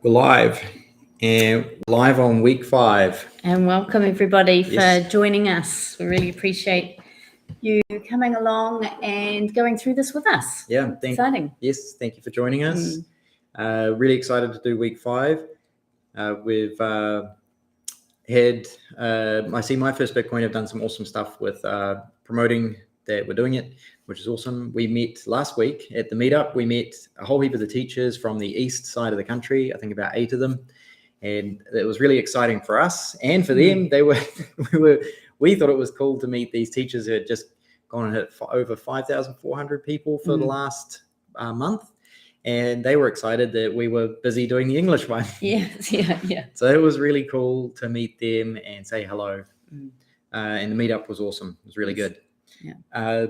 We're live, and live on week 5. And welcome everybody for joining us. We really appreciate you coming along and going through this with us. Yeah, exciting. Yes, thank you for joining us. Really excited to do week 5. We've had, I see My First Bitcoin have done some awesome stuff with promoting that we're doing it, which is awesome. We met last week at the meetup. We met a whole heap of the teachers from the east side of the country, I think about 8 of them. And it was really exciting for us and for them. We thought it was cool to meet these teachers who had just gone and hit over 5,400 people for the last month. And they were excited that we were busy doing the English one. Yeah. So it was really cool to meet them and say hello. And the meetup was awesome. It was really good. Yeah.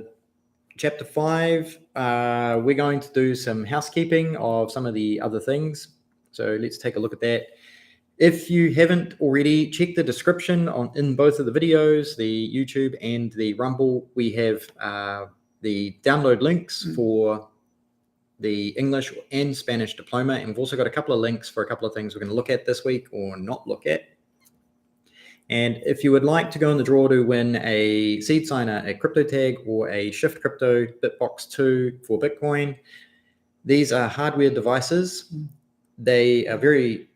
Chapter 5, we're going to do some housekeeping of some of the other things. So let's take a look at that. If you haven't already, check the description in both of the videos, the YouTube and the Rumble. We have the download links for the English and Spanish diploma. And we've also got a couple of links for a couple of things we're going to look at this week or not look at. And if you would like to go in the draw to win a seed signer, a crypto tag, or a Shift Crypto Bitbox 2 for Bitcoin, these are hardware devices. They are very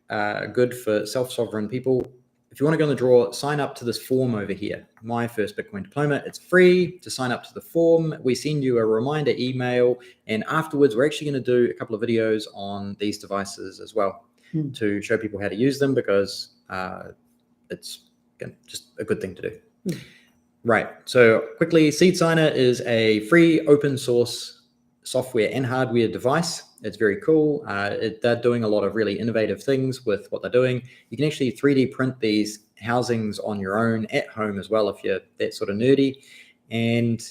good for self-sovereign people. If you want to go in the draw, sign up to this form over here, My First Bitcoin Diploma. It's free to sign up to the form. We send you a reminder email, and afterwards we're actually going to do a couple of videos on these devices as well to show people how to use them, because it's just a good thing to do. Right. So quickly, Seed Signer is a free open source software and hardware device. It's very cool. They're doing a lot of really innovative things with what they're doing. You can actually 3D print these housings on your own at home as well if you're that sort of nerdy. And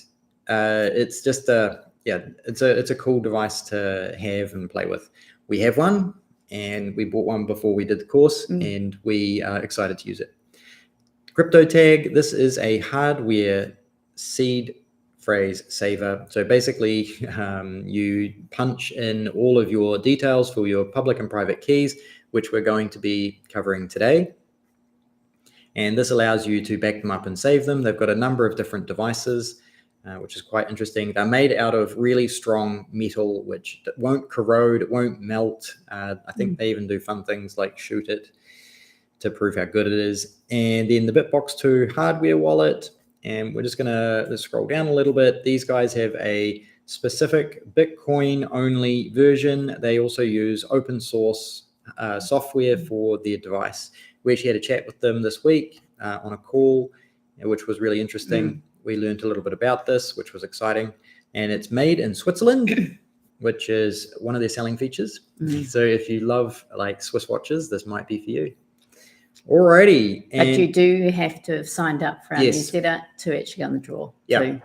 it's just it's a cool device to have and play with. We have one, and we bought one before we did the course, and we are excited to use it. Crypto tag, this is a hardware seed phrase saver. So basically, you punch in all of your details for your public and private keys, which we're going to be covering today. And this allows you to back them up and save them. They've got a number of different devices, which is quite interesting. They're made out of really strong metal, which won't corrode, it won't melt. I think they even do fun things like shoot it to prove how good it is. And then the Bitbox 2 hardware wallet. And we're just going to scroll down a little bit. These guys have a specific Bitcoin only version. They also use open source software for their device. We actually had a chat with them this week on a call, which was really interesting. We learned a little bit about this, which was exciting. And it's made in Switzerland, which is one of their selling features. So if you love like Swiss watches, this might be for you. Alrighty. But you do have to have signed up for our newsletter to actually go on the draw. Yeah,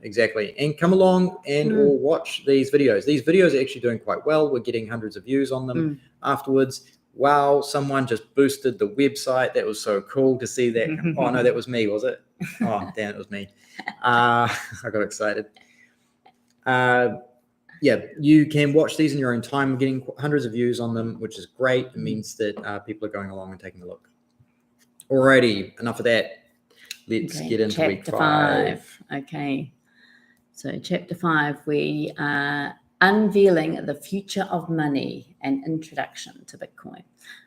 exactly. And come along and or watch these videos. These videos are actually doing quite well. We're getting hundreds of views on them afterwards. Wow, someone just boosted the website. That was so cool to see that. Oh, no, that was me, was it? Oh, damn, it was me. I got excited. You can watch these in your own time. We're getting hundreds of views on them, which is great. It means that people are going along and taking a look. Alrighty, enough of that. Let's get into week 5. Okay. So chapter 5, we are unveiling the future of money and introduction to Bitcoin.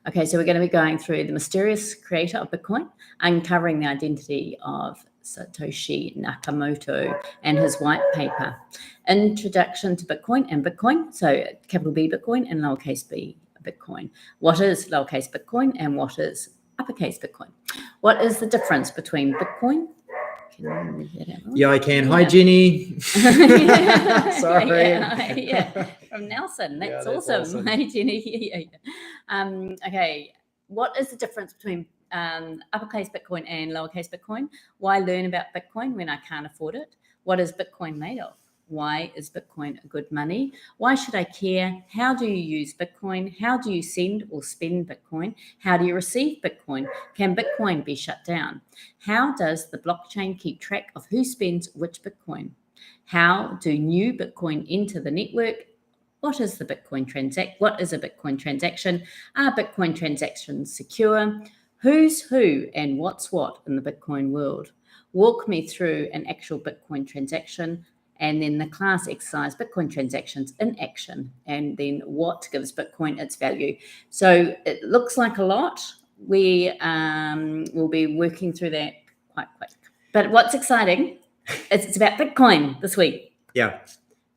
Okay, so we're going to be going through the mysterious creator of Bitcoin, uncovering the identity of Satoshi Nakamoto and his white paper, introduction to Bitcoin and Bitcoin, so capital B Bitcoin and lowercase b Bitcoin. What is lowercase Bitcoin and what is uppercase Bitcoin? What is the difference between Bitcoin? Can you read that out? Yeah, I can. Hi, Jenny. Sorry. From Nelson. That's awesome. Hi, Jenny. Okay. What is the difference between uppercase Bitcoin and lowercase Bitcoin? Why learn about Bitcoin when I can't afford it? What is Bitcoin made of? Why is Bitcoin good money? Why should I care? How do you use Bitcoin? How do you send or spend Bitcoin? How do you receive Bitcoin? Can Bitcoin be shut down? How does the blockchain keep track of who spends which Bitcoin? How do new Bitcoin enter the network? What is the What is a Bitcoin transaction? Are Bitcoin transactions secure? Who's who and what's what in the Bitcoin world? Walk me through an actual Bitcoin transaction, and then the class exercise, Bitcoin transactions in action, and then what gives Bitcoin its value. So it looks like a lot. We will be working through that quite quick. But what's exciting is it's about Bitcoin this week. Yeah,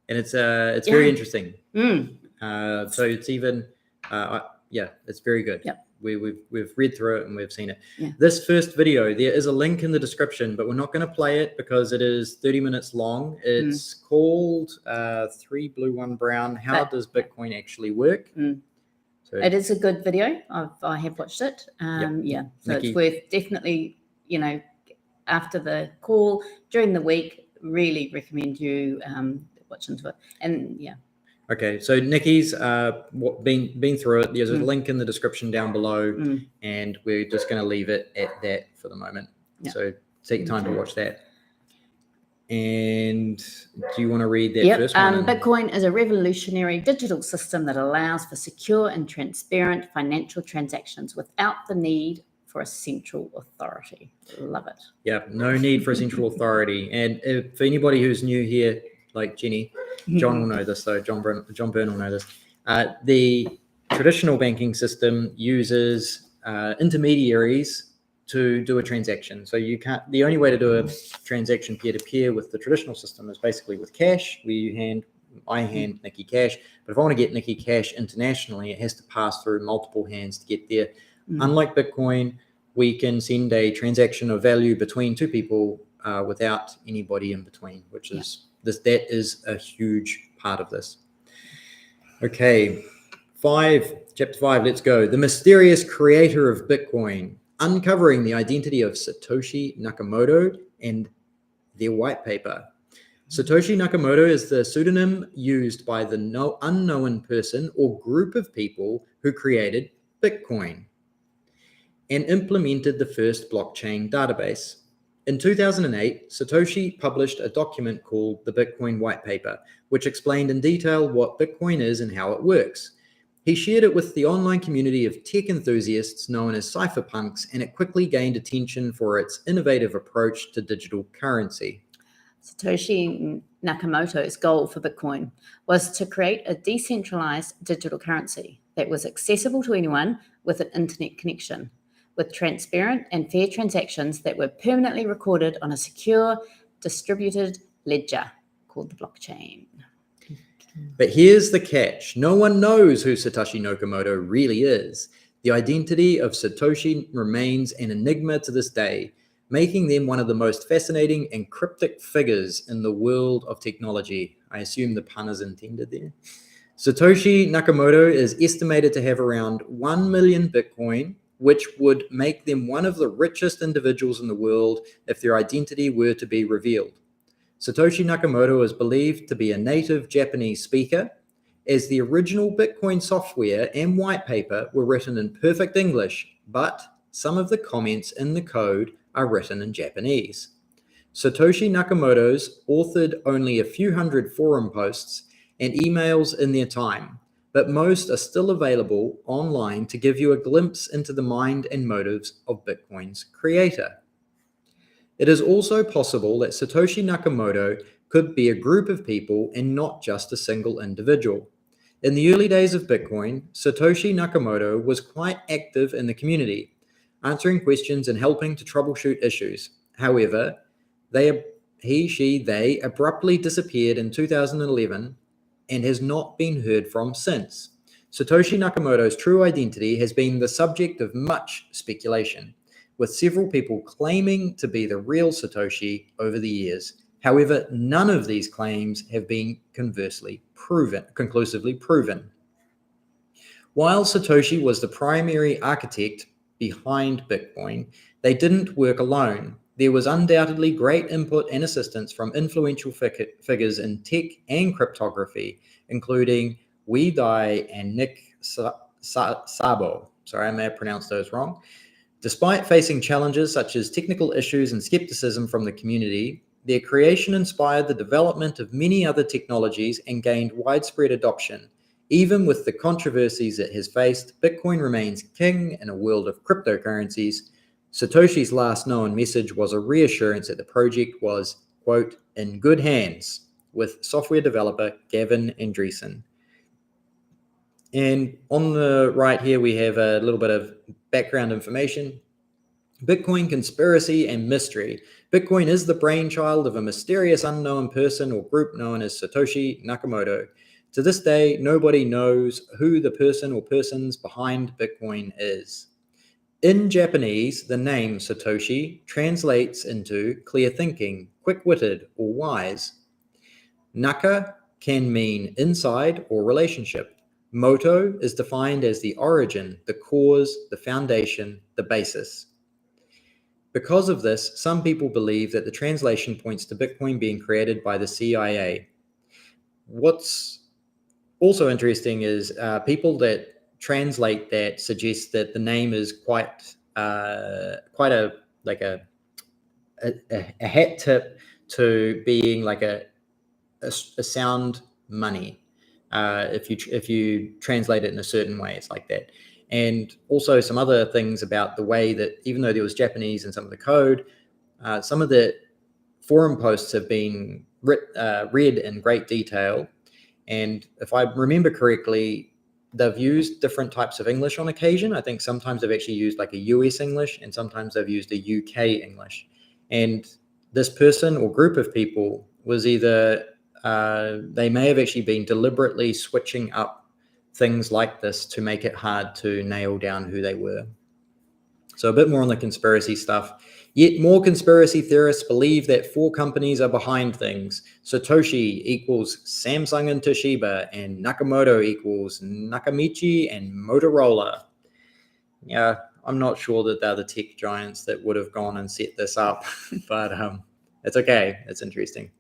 and it's very interesting. So it's even it's very good. Yep. We've read through it and we've seen it. Yeah. This first video, there is a link in the description, but we're not going to play it because it is 30 minutes long. It's called 3 Blue 1 Brown. How does Bitcoin actually work? So it is a good video. I have watched it. So Nicki. it's worth definitely, after the call during the week, really recommend you watch into it. And Okay, so Nicki's been through it. There's a link in the description down below, and we're just going to leave it at that for the moment. Yep. So take time to watch that. And do you want to read that first one? Bitcoin is a revolutionary digital system that allows for secure and transparent financial transactions without the need for a central authority. Love it. Yeah, no need for a central authority. And for anybody who's new here, like Jenny, John will know this, though. John Byrne will know this. The traditional banking system uses intermediaries to do a transaction. So you can't. The only way to do a transaction peer-to-peer with the traditional system is basically with cash. I hand Nicki cash, but if I want to get Nicki cash internationally, it has to pass through multiple hands to get there. Unlike Bitcoin, we can send a transaction of value between two people without anybody in between, which is. That is a huge part of this. Okay, chapter 5, let's go. The mysterious creator of Bitcoin, uncovering the identity of Satoshi Nakamoto and their white paper. Satoshi Nakamoto is the pseudonym used by the unknown person or group of people who created Bitcoin and implemented the first blockchain database. In 2008, Satoshi published a document called the Bitcoin White Paper, which explained in detail what Bitcoin is and how it works. He shared it with the online community of tech enthusiasts known as cypherpunks, and it quickly gained attention for its innovative approach to digital currency. Satoshi Nakamoto's goal for Bitcoin was to create a decentralized digital currency that was accessible to anyone with an internet connection, with transparent and fair transactions that were permanently recorded on a secure, distributed ledger called the blockchain. But here's the catch. No one knows who Satoshi Nakamoto really is. The identity of Satoshi remains an enigma to this day, making them one of the most fascinating and cryptic figures in the world of technology. I assume the pun is intended there. Satoshi Nakamoto is estimated to have around 1 million Bitcoin, which would make them one of the richest individuals in the world if their identity were to be revealed. Satoshi Nakamoto is believed to be a native Japanese speaker, as the original Bitcoin software and white paper were written in perfect English, but some of the comments in the code are written in Japanese. Satoshi Nakamoto's authored only a few hundred forum posts and emails in their time, but most are still available online to give you a glimpse into the mind and motives of Bitcoin's creator. It is also possible that Satoshi Nakamoto could be a group of people and not just a single individual. In the early days of Bitcoin, Satoshi Nakamoto was quite active in the community, answering questions and helping to troubleshoot issues. However, they abruptly disappeared in 2011 and has not been heard from since. Satoshi Nakamoto's true identity has been the subject of much speculation, with several people claiming to be the real Satoshi over the years. However, none of these claims have been conclusively proven. While Satoshi was the primary architect behind Bitcoin, they didn't work alone. There was undoubtedly great input and assistance from influential figures in tech and cryptography, including Wei Dai and Nick Szabo. Sorry, I may have pronounced those wrong. Despite facing challenges such as technical issues and skepticism from the community, Their creation inspired the development of many other technologies and gained widespread adoption. Even with the controversies it has faced, Bitcoin remains king in a world of cryptocurrencies. Satoshi's last known message was a reassurance that the project was, quote, in good hands with software developer Gavin Andreessen. And on the right here, we have a little bit of background information. Bitcoin conspiracy and mystery. Bitcoin is the brainchild of a mysterious unknown person or group known as Satoshi Nakamoto. To this day, nobody knows who the person or persons behind Bitcoin is. In Japanese, the name Satoshi translates into clear thinking, quick-witted, or wise. Naka can mean inside or relationship. Moto is defined as the origin, the cause, the foundation, the basis. Because of this, some people believe that the translation points to Bitcoin being created by the CIA. What's also interesting is people that translate that suggest that the name is quite a hat tip to being like a sound money. If you translate it in a certain way, it's like that. And also some other things about the way that, even though there was Japanese in some of the code, some of the forum posts have been read in great detail. And if I remember correctly, they've used different types of English on occasion. I think sometimes they've actually used like a US English, and sometimes they've used a UK English. And this person or group of people was either, they may have actually been deliberately switching up things like this to make it hard to nail down who they were. So a bit more on the conspiracy stuff. Yet more conspiracy theorists believe that 4 companies are behind things. Satoshi equals Samsung and Toshiba, and Nakamoto equals Nakamichi and Motorola. Yeah, I'm not sure that they're the tech giants that would have gone and set this up, but it's okay. It's interesting.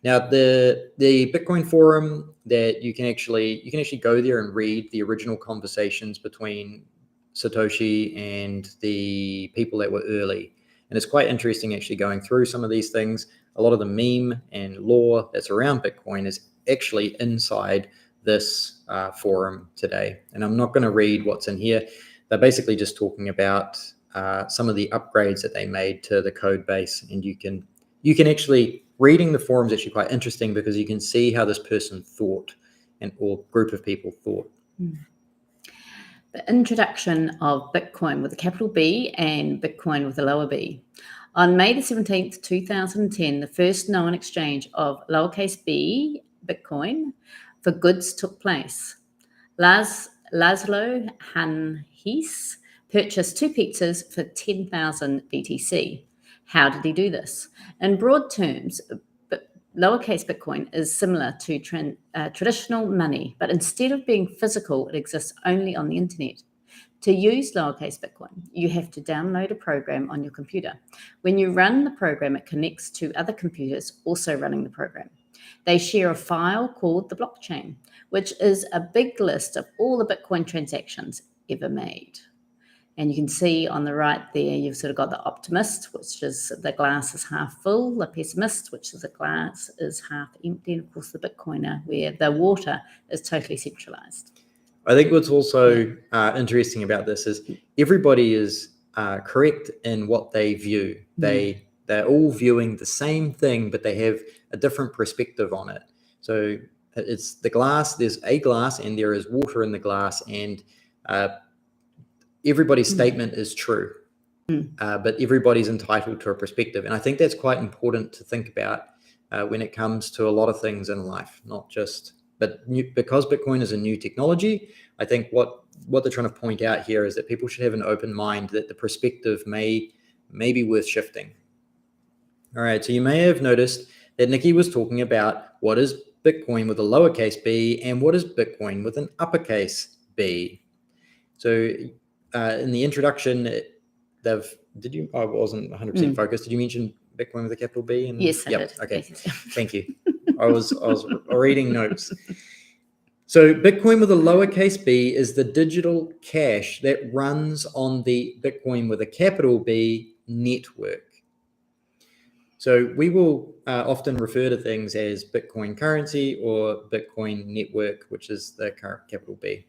Now, the Bitcoin forum, that you can actually go there and read the original conversations between Satoshi and the people that were early. And it's quite interesting actually going through some of these things. A lot of the meme and lore that's around Bitcoin is actually inside this forum today. And I'm not going to read what's in here. They're basically just talking about some of the upgrades that they made to the code base. And you can actually, reading the forums is actually quite interesting because you can see how this person thought or group of people thought. The introduction of Bitcoin with a capital B and Bitcoin with a lower b. On May the 17th, 2010, the first known exchange of lowercase b Bitcoin for goods took place. Laszlo Hanhis purchased 2 pizzas for 10,000 BTC. How did he do this? In broad terms, lowercase Bitcoin is similar to traditional money, but instead of being physical, it exists only on the internet. To use lowercase Bitcoin, you have to download a program on your computer. When you run the program, it connects to other computers also running the program. They share a file called the blockchain, which is a big list of all the Bitcoin transactions ever made. And you can see on the right there, you've sort of got the optimist, which is the glass is half full, the pessimist, which is the glass is half empty, and of course the Bitcoiner, where the water is totally centralized. I think what's also interesting about this is everybody is correct in what they view. They're all viewing the same thing, but they have a different perspective on it. So it's the glass, there's a glass and there is water in the glass, and everybody's statement is true, but everybody's entitled to a perspective. And I think that's quite important to think about when it comes to a lot of things in life, not just, because Bitcoin is a new technology. I think what they're trying to point out here is that people should have an open mind, that the perspective may be worth shifting. All right, so you may have noticed that Nicki was talking about what is Bitcoin with a lowercase b and what is Bitcoin with an uppercase b. So in the introduction, I wasn't 100% focused. Did you mention Bitcoin with a capital B? Yes, I did. Okay, Yes. Thank you. I was reading notes. So Bitcoin with a lowercase b is the digital cash that runs on the Bitcoin with a capital B network. So we will often refer to things as Bitcoin currency or Bitcoin network, which is the current capital B.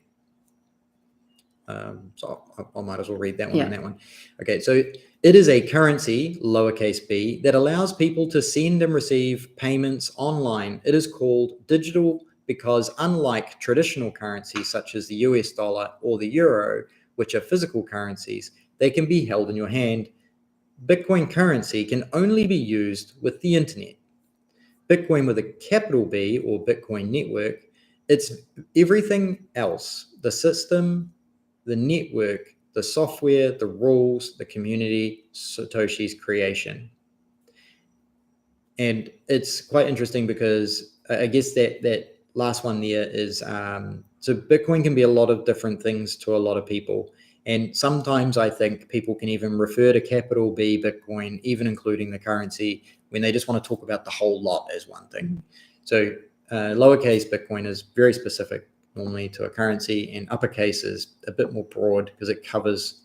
So I might as well read that one and that one. Okay, so it is a currency, lowercase b, that allows people to send and receive payments online. It is called digital because unlike traditional currencies such as the US dollar or the euro, which are physical currencies, they can be held in your hand. Bitcoin currency can only be used with the internet. Bitcoin with a capital B or Bitcoin network, it's everything else, the system, the network, the software, the rules, the community, Satoshi's creation. And it's quite interesting because I guess that last one there is, so Bitcoin can be a lot of different things to a lot of people. And sometimes I think people can even refer to capital B Bitcoin, even including the currency, when they just want to talk about the whole lot as one thing. So lowercase Bitcoin is very specific normally to a currency, and uppercase is a bit more broad because it covers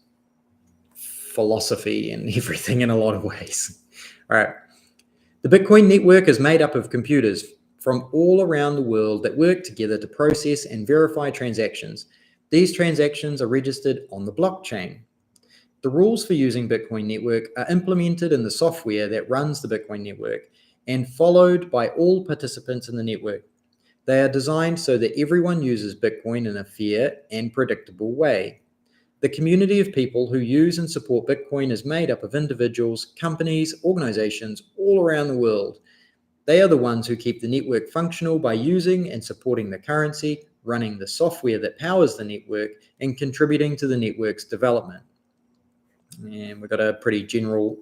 philosophy and everything in a lot of ways. All right. The Bitcoin network is made up of computers from all around the world that work together to process and verify transactions. These transactions are registered on the blockchain. The rules for using Bitcoin network are implemented in the software that runs the Bitcoin network and followed by all participants in the network. They are designed so that everyone uses Bitcoin in a fair and predictable way. The community of people who use and support Bitcoin is made up of individuals, companies, organizations all around the world. They are the ones who keep the network functional by using and supporting the currency, running the software that powers the network, and contributing to the network's development. And we've got a pretty general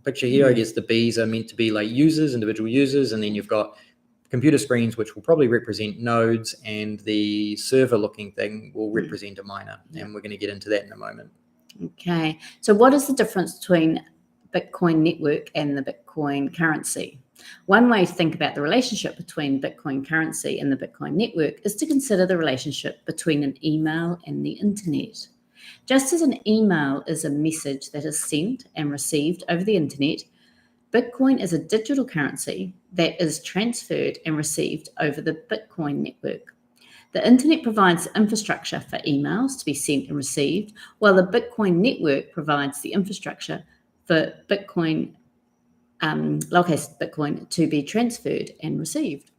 picture here. I guess the Bs are meant to be like users, individual users, and then you've got computer screens, which will probably represent nodes, and the server looking thing will represent a miner. And we're going to get into that in a moment. Okay. So what is the difference between Bitcoin network and the Bitcoin currency? One way to think about the relationship between Bitcoin currency and the Bitcoin network is to consider the relationship between an email and the internet. Just as an email is a message that is sent and received over the internet, Bitcoin is a digital currency that is transferred and received over the Bitcoin network. The internet provides the infrastructure for emails to be sent and received, while the Bitcoin network provides the infrastructure for Bitcoin, lowercase Bitcoin, to be transferred and received.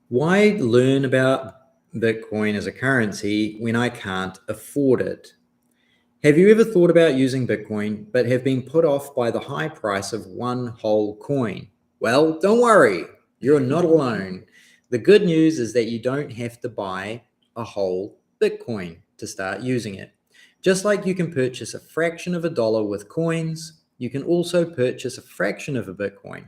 Why learn about Bitcoin as a currency when I can't afford it? Have you ever thought about using Bitcoin but have been put off by the high price of one whole coin? Well, don't worry, you're not alone. The good news is that you don't have to buy a whole Bitcoin to start using it. Just like you can purchase a fraction of a dollar with coins, you can also purchase a fraction of a Bitcoin.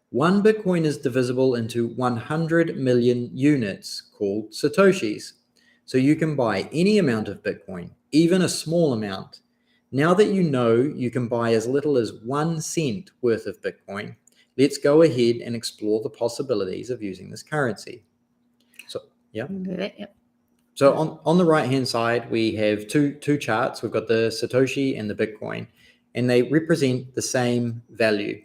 One Bitcoin is divisible into 100 million units called Satoshis. So you can buy any amount of Bitcoin, even a small amount. Now that you know you can buy as little as 1 cent worth of Bitcoin, let's go ahead and explore the possibilities of using this currency. So, yeah. Yep. So on the right-hand side, we have two charts. We've got the Satoshi and the Bitcoin, and they represent the same value.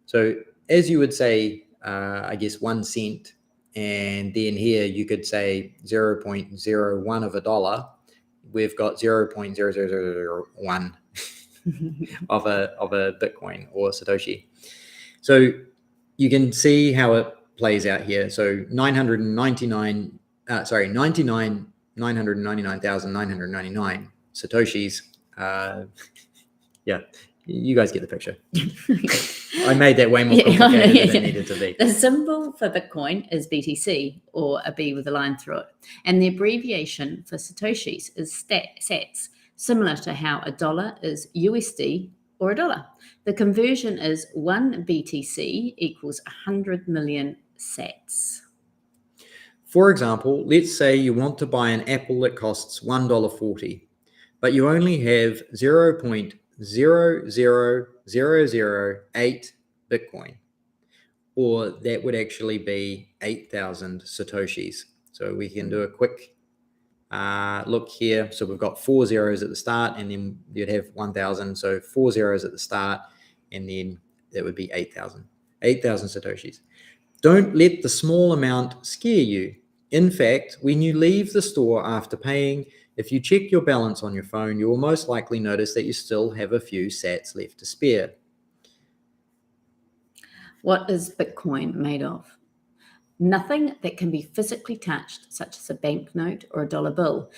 So as you would say, I guess 1 cent, and then here you could say 0.01 of a dollar. We've got 0.0001 of a Bitcoin or Satoshi. So you can see how it plays out here. So 99,999,999 Satoshis. Yeah, you guys get the picture. I made that way more complicated than it needed to be. The symbol for Bitcoin is BTC, or a B with a line through it. And the abbreviation for Satoshis is sats, similar to how a dollar is USD or a dollar. The conversion is 1 BTC equals 100 million sats. For example, let's say you want to buy an apple that costs $1.40, but you only have 0.00008 Bitcoin, or that would actually be 8,000 Satoshis. So we can do a quick look here. So we've got 4 zeros at the start, and then you'd have 1,000. So 4 zeros at the start, and then that would be 8,000 Satoshis. Don't let the small amount scare you. In fact, when you leave the store after paying, if you check your balance on your phone, you will most likely notice that you still have a few sats left to spare. What is Bitcoin made of? Nothing that can be physically touched, such as a banknote or a dollar bill.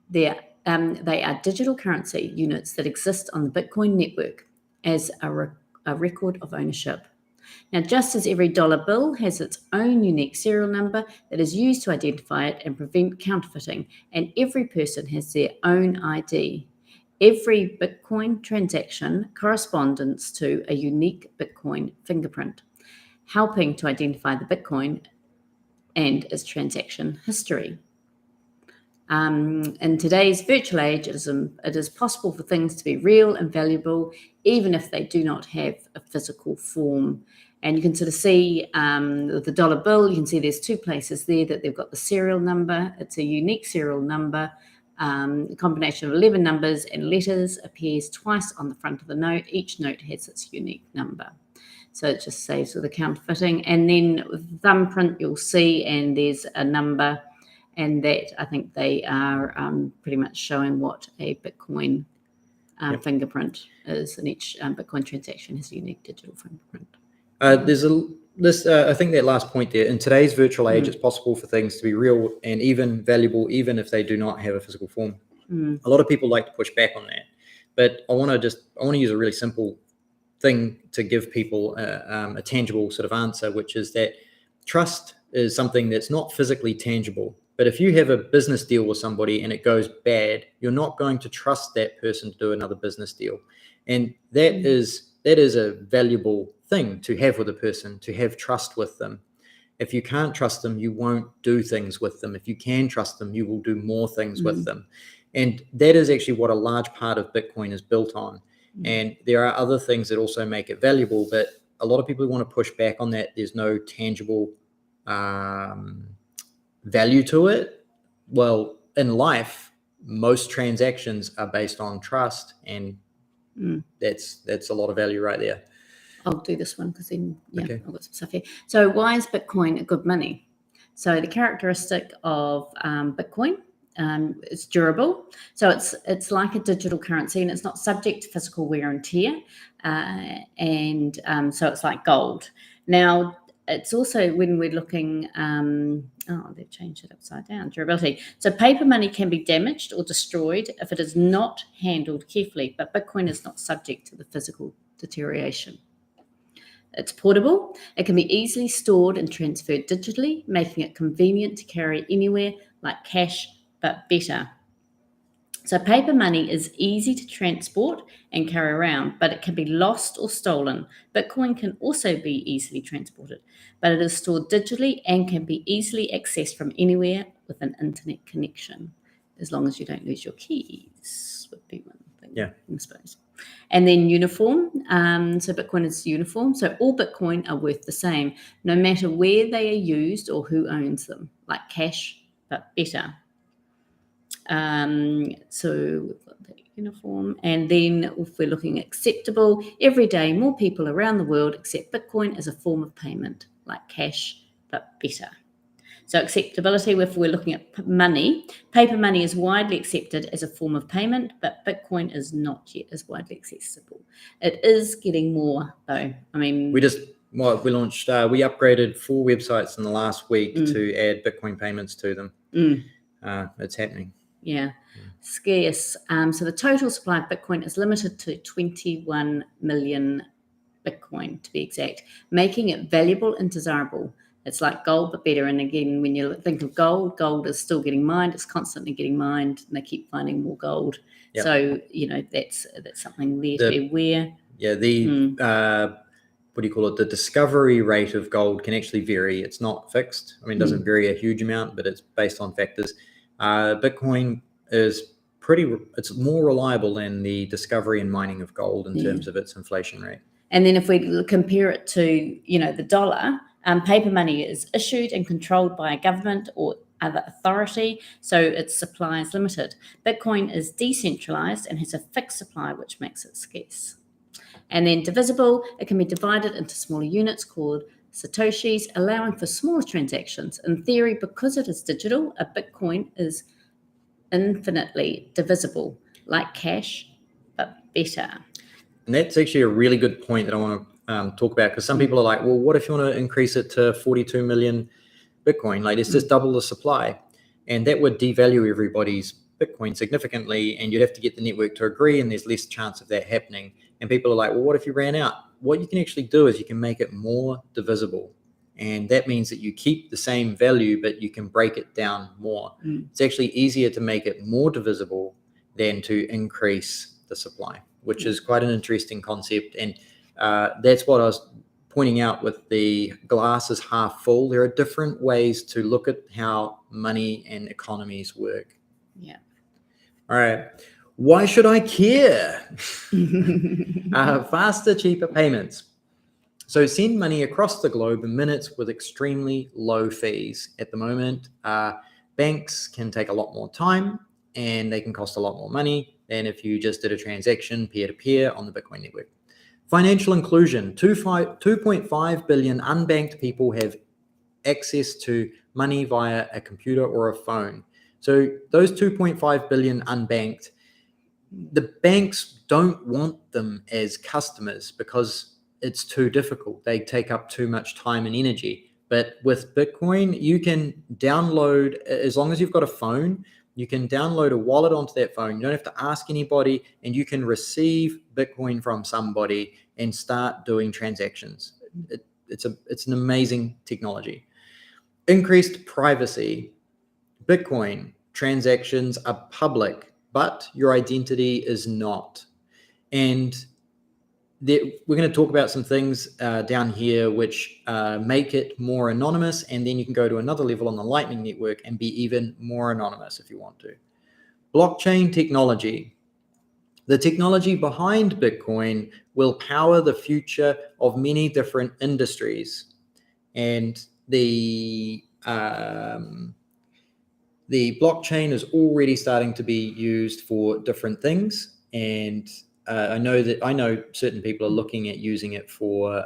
They are digital currency units that exist on the Bitcoin network as a record of ownership. Now, just as every dollar bill has its own unique serial number that is used to identify it and prevent counterfeiting, and every person has their own ID, every Bitcoin transaction corresponds to a unique Bitcoin fingerprint, helping to identify the Bitcoin and its transaction history. In today's virtual age, it is possible for things to be real and valuable, even if they do not have a physical form. And you can sort of see the dollar bill, you can see there's two places there that they've got the serial number. It's a unique serial number. A combination of 11 numbers and letters appears twice on the front of the note. Each note has its unique number. So it just saves with the counterfeiting. And then with the thumbprint, you'll see, and there's a number. And that, I think they are pretty much showing what a Bitcoin fingerprint is. And each Bitcoin transaction has a unique digital fingerprint. I think that last point there, in today's virtual age, it's possible for things to be real and even valuable, even if they do not have a physical form. A lot of people like to push back on that, but I want to use a really simple thing to give people a tangible sort of answer, which is that trust is something that's not physically tangible. But if you have a business deal with somebody and it goes bad, you're not going to trust that person to do another business deal. And that is a valuable thing to have with a person, to have trust with them. If you can't trust them, you won't do things with them. If you can trust them, you will do more things with them. And that is actually what a large part of Bitcoin is built on. And there are other things that also make it valuable, but a lot of people want to push back on that. There's no tangible value to it. Well, in life, most transactions are based on trust, and that's a lot of value right there. I'll do this one because then, okay. I've got some stuff here. So why is Bitcoin a good money? So the characteristic of Bitcoin, it's durable. So it's like a digital currency, and it's not subject to physical wear and tear. So it's like gold. Now, it's also, when we're looking, they've changed it upside down, durability. So paper money can be damaged or destroyed if it is not handled carefully, but Bitcoin is not subject to the physical deterioration. It's portable. It can be easily stored and transferred digitally, making it convenient to carry anywhere, like cash, but better. So paper money is easy to transport and carry around, but it can be lost or stolen. Bitcoin can also be easily transported, but it is stored digitally and can be easily accessed from anywhere with an internet connection, as long as you don't lose your keys, would be one thing, I suppose. And then uniform. So Bitcoin is uniform. So all Bitcoin are worth the same, no matter where they are used or who owns them, like cash, but better. So we've got the uniform. And then if we're looking at acceptable, every day more people around the world accept Bitcoin as a form of payment, like cash, but better. So acceptability, if we're looking at money, paper money is widely accepted as a form of payment, but Bitcoin is not yet as widely accessible. It is getting more, though. I mean, we launched, we upgraded 4 websites in the last week to add Bitcoin payments to them. It's happening. Yeah. Scarce. So the total supply of Bitcoin is limited to 21 million Bitcoin, to be exact, making it valuable and desirable. It's like gold, but better. And again, when you think of gold is still getting mined. It's constantly getting mined, and they keep finding more gold. Yep. So, that's something there to be aware. Yeah, what do you call it? The discovery rate of gold can actually vary. It's not fixed. I mean, it doesn't vary a huge amount, but it's based on factors. Bitcoin is it's more reliable than the discovery and mining of gold in terms of its inflation rate. And then if we compare it to, the dollar, paper money is issued and controlled by a government or other authority, so its supply is limited. Bitcoin is decentralized and has a fixed supply, which makes it scarce. And then divisible, it can be divided into smaller units called Satoshis, allowing for smaller transactions. In theory, because it is digital, a Bitcoin is infinitely divisible, like cash, but better. And that's actually a really good point that I want to talk about, because some people are like, well, what if you want to increase it to 42 million Bitcoin? Like, it's just double the supply. And that would devalue everybody's Bitcoin significantly, and you'd have to get the network to agree, and there's less chance of that happening. And people are like, well, what if you ran out? What you can actually do is you can make it more divisible. And that means that you keep the same value, but you can break it down more. It's actually easier to make it more divisible than to increase the supply, which is quite an interesting concept. And that's what I was pointing out with the glass is half full. There are different ways to look at how money and economies work. Yeah. All right. Why should I care? Faster, cheaper payments. So send money across the globe in minutes with extremely low fees. At the moment, banks can take a lot more time, and they can cost a lot more money than if you just did a transaction peer-to-peer on the Bitcoin network. Financial inclusion. 2.5 billion unbanked people have access to money via a computer or a phone. So those 2.5 billion unbanked, the banks don't want them as customers because it's too difficult. They take up too much time and energy. But with Bitcoin, you can download, as long as you've got a phone, you can download a wallet onto that phone. You don't have to ask anybody, and you can receive Bitcoin from somebody and start doing transactions. It's an amazing technology. Increased privacy. Bitcoin transactions are public, but your identity is not. And we're going to talk about some things down here which make it more anonymous, and then you can go to another level on the Lightning Network and be even more anonymous if you want to. Blockchain technology. The technology behind Bitcoin will power the future of many different industries, and the blockchain is already starting to be used for different things, and I know certain people are looking at using it for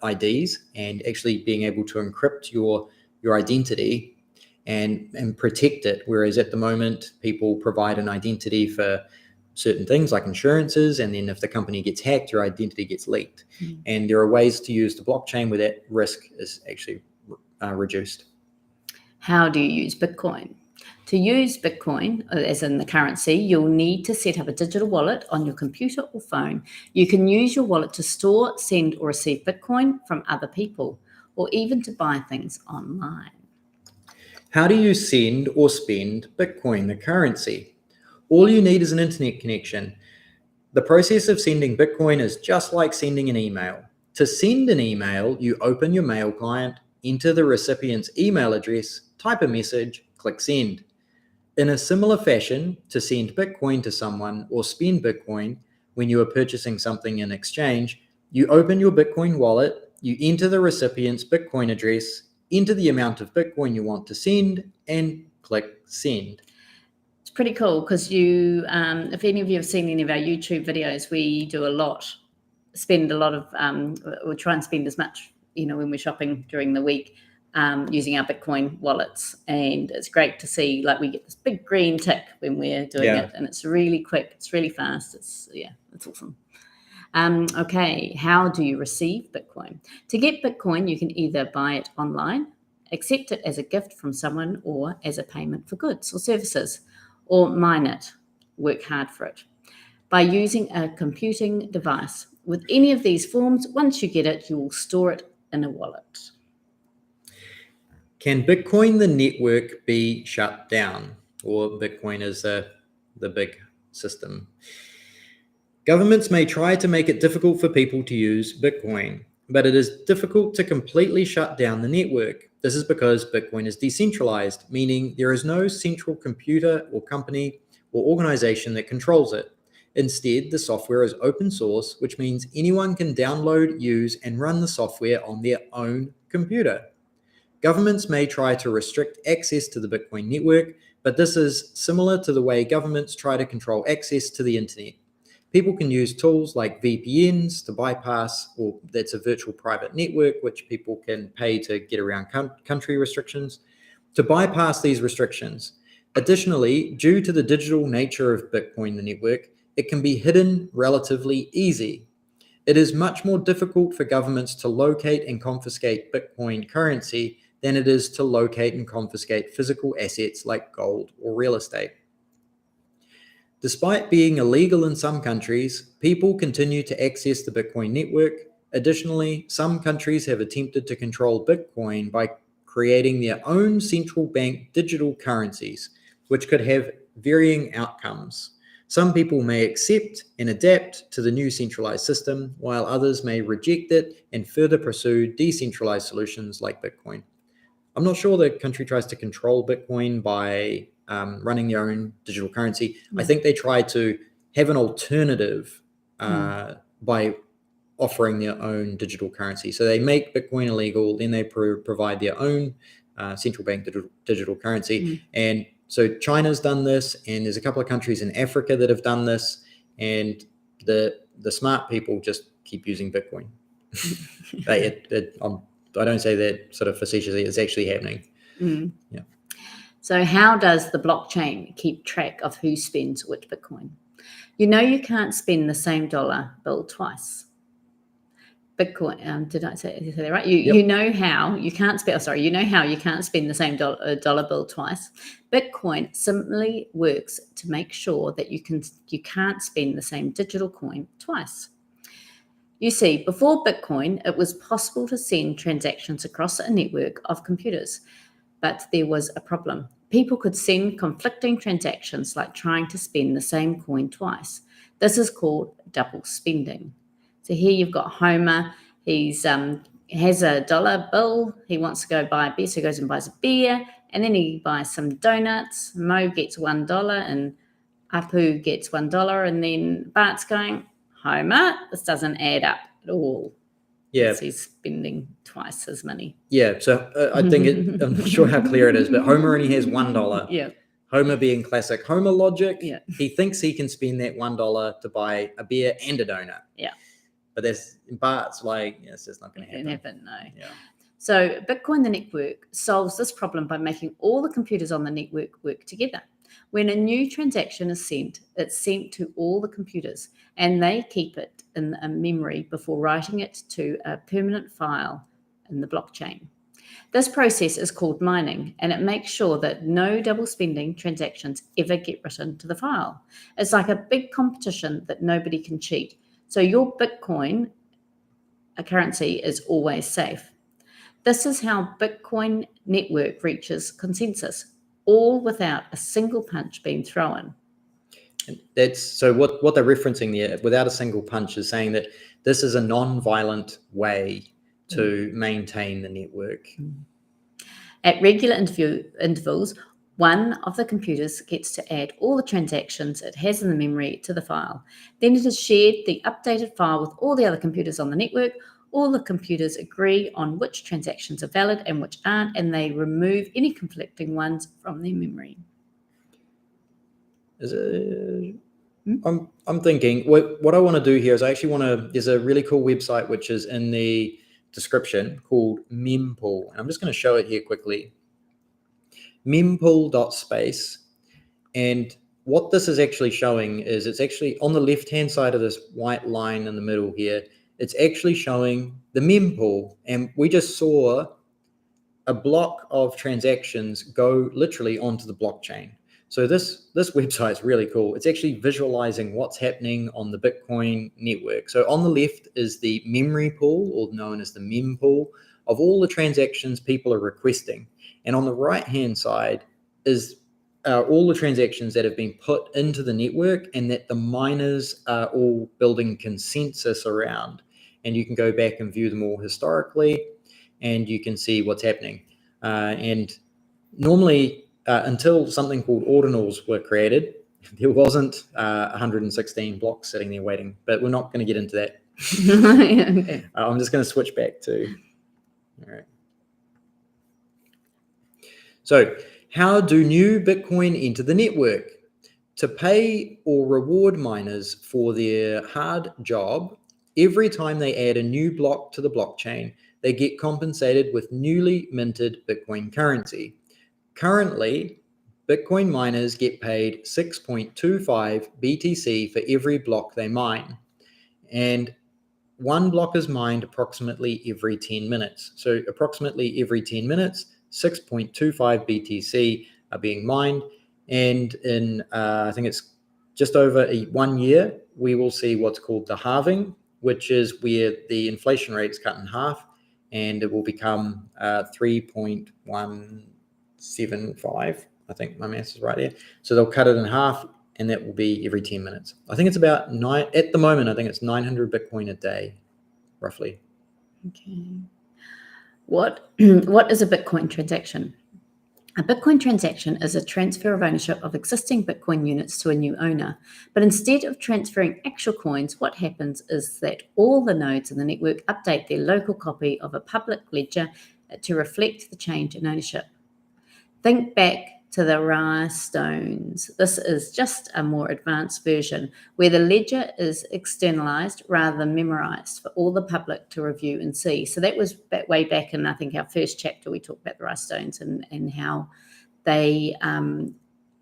IDs and actually being able to encrypt your identity and protect it. Whereas at the moment, people provide an identity for certain things like insurances, and then if the company gets hacked, your identity gets leaked. And there are ways to use the blockchain where that risk is actually reduced. How do you use Bitcoin? To use Bitcoin, as in the currency, you'll need to set up a digital wallet on your computer or phone. You can use your wallet to store, send, or receive Bitcoin from other people, or even to buy things online. How do you send or spend Bitcoin, the currency? All you need is an internet connection. The process of sending Bitcoin is just like sending an email. To send an email, you open your mail client, enter the recipient's email address, type a message, click send. In a similar fashion, to send Bitcoin to someone or spend Bitcoin when you are purchasing something in exchange, you open your Bitcoin wallet, you enter the recipient's Bitcoin address, enter the amount of Bitcoin you want to send, and click send. It's pretty cool because you, if any of you have seen any of our YouTube videos, we do spend a lot of, we'll try and spend as much, when we're shopping during the week, using our Bitcoin wallets. And it's great to see, like, we get this big green tick when we're doing it, and it's really quick, it's really fast. It's awesome. Okay, how do you receive Bitcoin? To get Bitcoin, you can either buy it online, accept it as a gift from someone, or as a payment for goods or services, or mine it, work hard for it, by using a computing device. With any of these forms, once you get it, you will store it in a wallet. Can Bitcoin, the network, be shut down? Or Bitcoin is the big system. Governments may try to make it difficult for people to use Bitcoin, but it is difficult to completely shut down the network. This is because Bitcoin is decentralized, meaning there is no central computer or company or organization that controls it. Instead, the software is open source, which means anyone can download, use, and run the software on their own computer. Governments may try to restrict access to the Bitcoin network, but this is similar to the way governments try to control access to the internet. people can use tools like VPNs to bypass, or that's a virtual private network, which people can pay to get around country restrictions, to bypass these restrictions. Additionally, due to the digital nature of Bitcoin, the network, it can be hidden relatively easy. It is much more difficult for governments to locate and confiscate Bitcoin currency than it is to locate and confiscate physical assets like gold or real estate. Despite being illegal in some countries, people continue to access the Bitcoin network. Additionally, some countries have attempted to control Bitcoin by creating their own central bank digital currencies, which could have varying outcomes. Some people may accept and adapt to the new centralized system, while others may reject it and further pursue decentralized solutions like Bitcoin. I'm not sure the country tries to control Bitcoin by running their own digital currency. I think they try to have an alternative by offering their own digital currency. So they make Bitcoin illegal, then they provide their own central bank digital currency. And so China's done this, and there's a couple of countries in Africa that have done this, and the smart people just keep using Bitcoin. I don't say that sort of facetiously, it's actually happening. Yeah. So how does the blockchain keep track of who spends which Bitcoin? You know you can't spend the same dollar bill twice. Bitcoin, did I say that right? You know how you can't spend, you know how you can't spend the same dollar bill twice. Bitcoin simply works to make sure that you can't spend the same digital coin twice. You see, before Bitcoin, it was possible to send transactions across a network of computers, but there was a problem. People could send conflicting transactions, like trying to spend the same coin twice. This is called double spending. So here you've got Homer. He's has a dollar bill. He wants to go buy a beer, so he goes and buys a beer, and then he buys some donuts. Mo gets $1, and Apu gets $1, and then Bart's going, Homer, this doesn't add up at all. Yeah. He's spending twice his money. Yeah, so I think I'm not sure how clear it is, but Homer only has $1. Yeah. Homer being classic Homer logic. Yeah. He thinks he can spend that $1 to buy a beer and a donut. Yeah. But Bart's like, it's just not going to happen. No. Yeah. So Bitcoin, the network, solves this problem by making all the computers on the network work together. When a new transaction is sent, it's sent to all the computers, and they keep it in a memory before writing it to a permanent file in the blockchain. This process is called mining, and it makes sure that no double spending transactions ever get written to the file. It's like a big competition that nobody can cheat. So your Bitcoin, a currency, is always safe. This is how Bitcoin network reaches consensus, all without a single punch being thrown. That's so what they're referencing there, without a single punch, is saying that this is a non-violent way to maintain the network. At regular intervals, one of the computers gets to add all the transactions it has in the memory to the file. Then it is shared the updated file with all the other computers on the network. All the computers agree on which transactions are valid and which aren't, and they remove any conflicting ones from their memory. I'm thinking what I want to do here is I actually want to, there's a really cool website which is in the description called mempool, and I'm just going to show it here quickly. Mempool.space, and what this is actually showing is it's actually on the left hand side of this white line in the middle here. It's actually showing the mempool, and we just saw a block of transactions go literally onto the blockchain. So this website is really cool. It's actually visualizing what's happening on the Bitcoin network. So on the left is the memory pool, or known as the mempool, of all the transactions people are requesting. And on the right-hand side is all the transactions that have been put into the network and that the miners are all building consensus around. And you can go back and view them all historically, and you can see what's happening. And normally, until something called ordinals were created, there wasn't 116 blocks sitting there waiting. But we're not going to get into that. Okay. I'm just going to switch back to... All right. So how do new Bitcoin enter the network? To pay or reward miners for their hard job, every time they add a new block to the blockchain, they get compensated with newly minted Bitcoin currency. Currently, Bitcoin miners get paid 6.25 BTC for every block they mine. And one block is mined approximately every 10 minutes. So approximately every 10 minutes, 6.25 BTC are being mined. And in, I think it's just over 1 year, we will see what's called the halving, which is where the inflation rate is cut in half, and it will become 3.175. I think my maths is right there. So they'll cut it in half, and that will be every 10 minutes. I think it's about at the moment, I think it's 900 Bitcoin a day, roughly. Okay. What is a Bitcoin transaction? A Bitcoin transaction is a transfer of ownership of existing Bitcoin units to a new owner. But instead of transferring actual coins, what happens is that all the nodes in the network update their local copy of a public ledger to reflect the change in ownership. Think back to the Ra stones. This is just a more advanced version where the ledger is externalized rather than memorized for all the public to review and see. So that was way back in, I think, our first chapter. We talked about the Ra stones and how they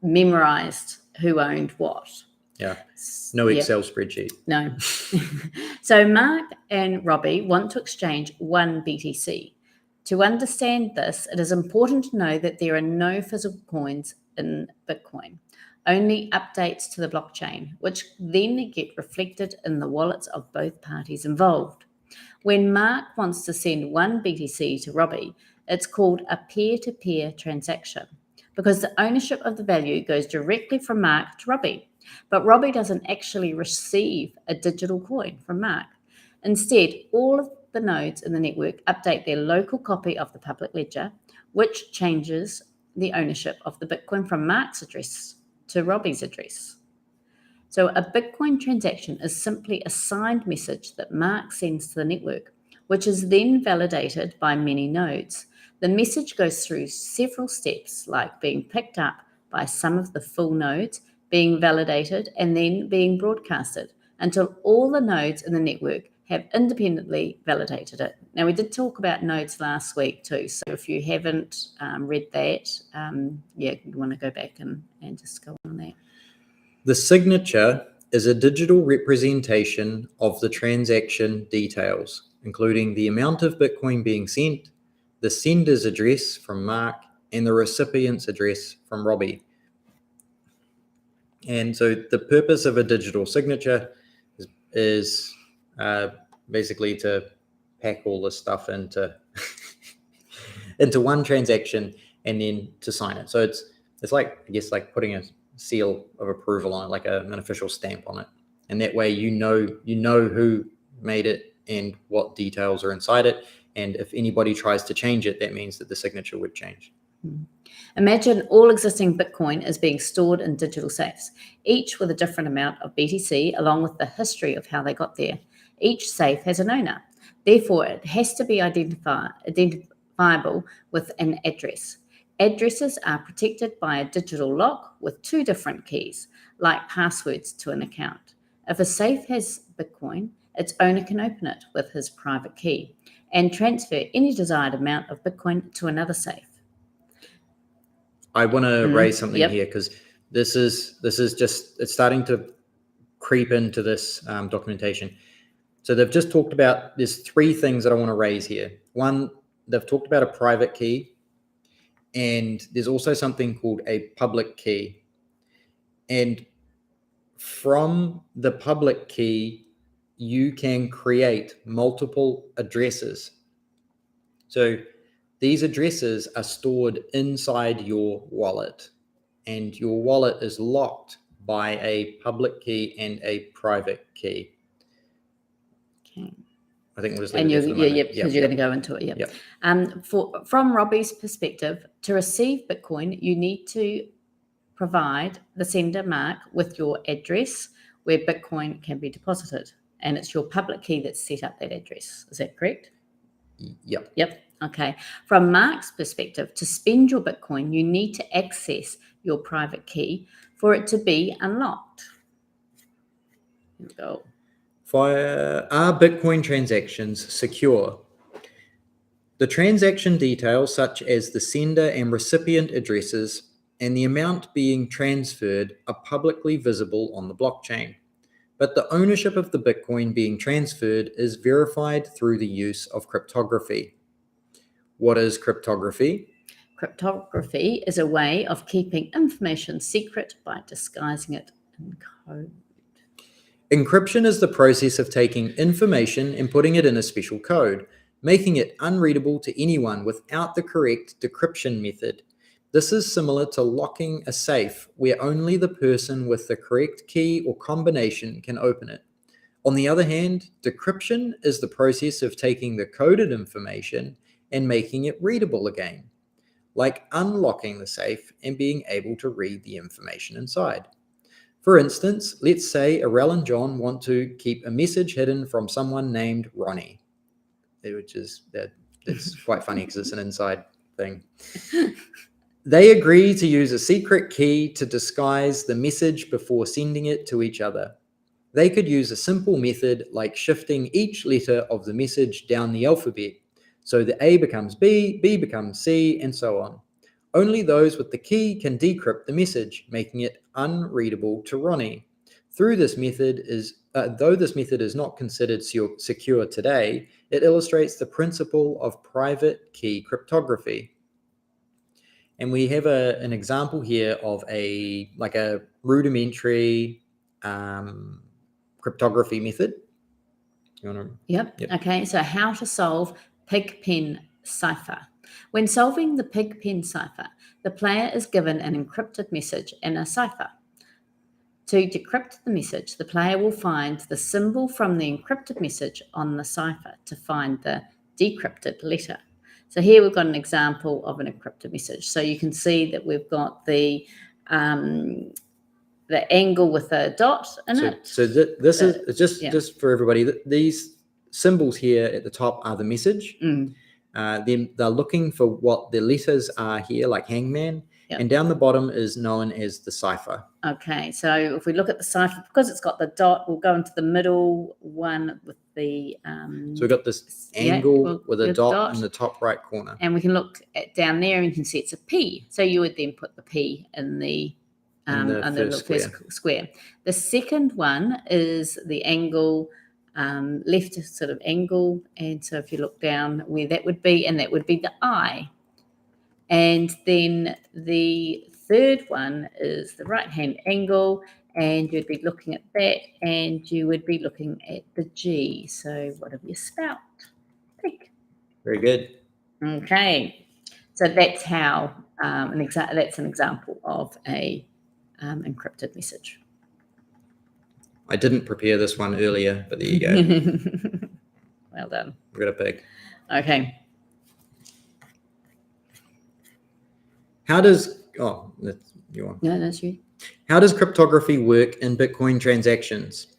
memorized who owned what. Yeah, no Excel spreadsheet. No. So Mark and Robbie want to exchange one BTC. To understand this, it is important to know that there are no physical coins in Bitcoin, only updates to the blockchain, which then get reflected in the wallets of both parties involved. When Mark wants to send one BTC to Robbie, it's called a peer-to-peer transaction because the ownership of the value goes directly from Mark to Robbie. But Robbie doesn't actually receive a digital coin from Mark. Instead, all of the nodes in the network update their local copy of the public ledger, which changes the ownership of the Bitcoin from Mark's address to Robbie's address. So a Bitcoin transaction is simply a signed message that Mark sends to the network, which is then validated by many nodes. The message goes through several steps, like being picked up by some of the full nodes, being validated, and then being broadcasted until all the nodes in the network have independently validated it. Now, we did talk about nodes last week too, so if you haven't read that, you want to go back and just go on that. The signature is a digital representation of the transaction details, including the amount of Bitcoin being sent, the sender's address from Mark, and the recipient's address from Robbie. And so the purpose of a digital signature is basically to pack all this stuff into one transaction and then to sign it. So it's like, I guess, like putting a seal of approval on it, like an official stamp on it. And that way you know who made it and what details are inside it. And if anybody tries to change it, that means that the signature would change. Imagine all existing Bitcoin is being stored in digital safes, each with a different amount of BTC, along with the history of how they got there. Each safe has an owner. Therefore, it has to be identifiable with an address. Addresses are protected by a digital lock with two different keys, like passwords to an account. If a safe has Bitcoin, its owner can open it with his private key and transfer any desired amount of Bitcoin to another safe. I want to raise something here because this is just, it's starting to creep into this documentation. So they've just talked about, there's three things that I want to raise here. One, they've talked about a private key, and there's also something called a public key. And from the public key, you can create multiple addresses. So these addresses are stored inside your wallet, and your wallet is locked by a public key and a private key. Okay. I think we'll just leave it there for the moment. Because you're going to go into it. Yep. From Robbie's perspective, to receive Bitcoin, you need to provide the sender, Mark, with your address where Bitcoin can be deposited, and it's your public key that set up that address. Is that correct? Yep. Okay. From Mark's perspective, to spend your Bitcoin, you need to access your private key for it to be unlocked? Here we go. Are Bitcoin transactions secure? The transaction details, such as the sender and recipient addresses and the amount being transferred, are publicly visible on the blockchain. But the ownership of the Bitcoin being transferred is verified through the use of cryptography. What is cryptography? Cryptography is a way of keeping information secret by disguising it in code. Encryption is the process of taking information and putting it in a special code, making it unreadable to anyone without the correct decryption method. This is similar to locking a safe, where only the person with the correct key or combination can open it. On the other hand, decryption is the process of taking the coded information and making it readable again, like unlocking the safe and being able to read the information inside. For instance, let's say Arel and John want to keep a message hidden from someone named Ronnie, which is that's quite funny because it's an inside thing. They agree to use a secret key to disguise the message before sending it to each other. They could use a simple method like shifting each letter of the message down the alphabet, so the A becomes B, B becomes C, and so on. Only those with the key can decrypt the message, making it unreadable to Ronnie. Though this method is not considered secure today, it illustrates the principle of private key cryptography. And we have an example here of a rudimentary cryptography method. You want to? Yep. Okay. So how to solve pigpen cipher. When solving the pigpen cipher, the player is given an encrypted message in a cipher. To decrypt the message, the player will find the symbol from the encrypted message on the cipher to find the decrypted letter. So here we've got an example of an encrypted message. So you can see that we've got the angle with a dot in it. So this is just for everybody. These symbols here at the top are the message. Then they're looking for what the letters are here, like hangman. Yep. And down the bottom is known as the cipher. Okay, so if we look at the cipher, because it's got the dot, we'll go into the middle one with the... so we've got this angle with a dot in the top right corner. And we can look down there and you can see it's a P. So you would then put the P in the first square. The second one is the angle, left sort of angle. And so if you look down where that would be, and that would be the I. And then the third one is the right-hand angle, and you'd be looking at that, and you would be looking at the G. So what have you spelt? Pig. Very good. Okay. So that's how that's an example of a encrypted message. I didn't prepare this one earlier, but there you go. Well done. We've got a pig. Okay. How does that's you on. No, that's you. How does cryptography work in Bitcoin transactions?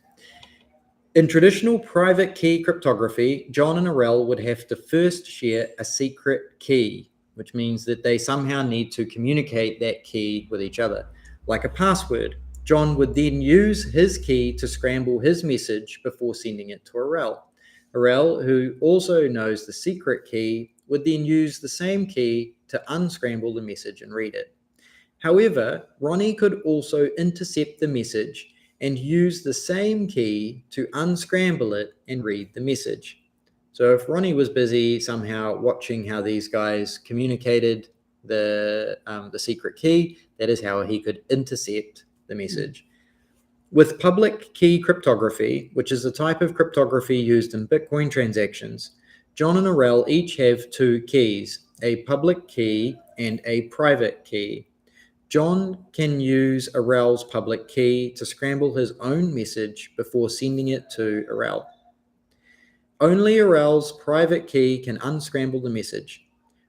In traditional private key cryptography, John and Arel would have to first share a secret key, which means that they somehow need to communicate that key with each other, like a password. John would then use his key to scramble his message before sending it to Arel. Arel, who also knows the secret key, would then use the same key to unscramble the message and read it. However, Ronnie could also intercept the message and use the same key to unscramble it and read the message. So if Ronnie was busy somehow watching how these guys communicated the secret key, that is how he could intercept the message. With public key cryptography, which is a type of cryptography used in Bitcoin transactions, John and Arel each have two keys, a public key and a private key. John can use Arel's public key to scramble his own message before sending it to Arel. Only Arel's private key can unscramble the message.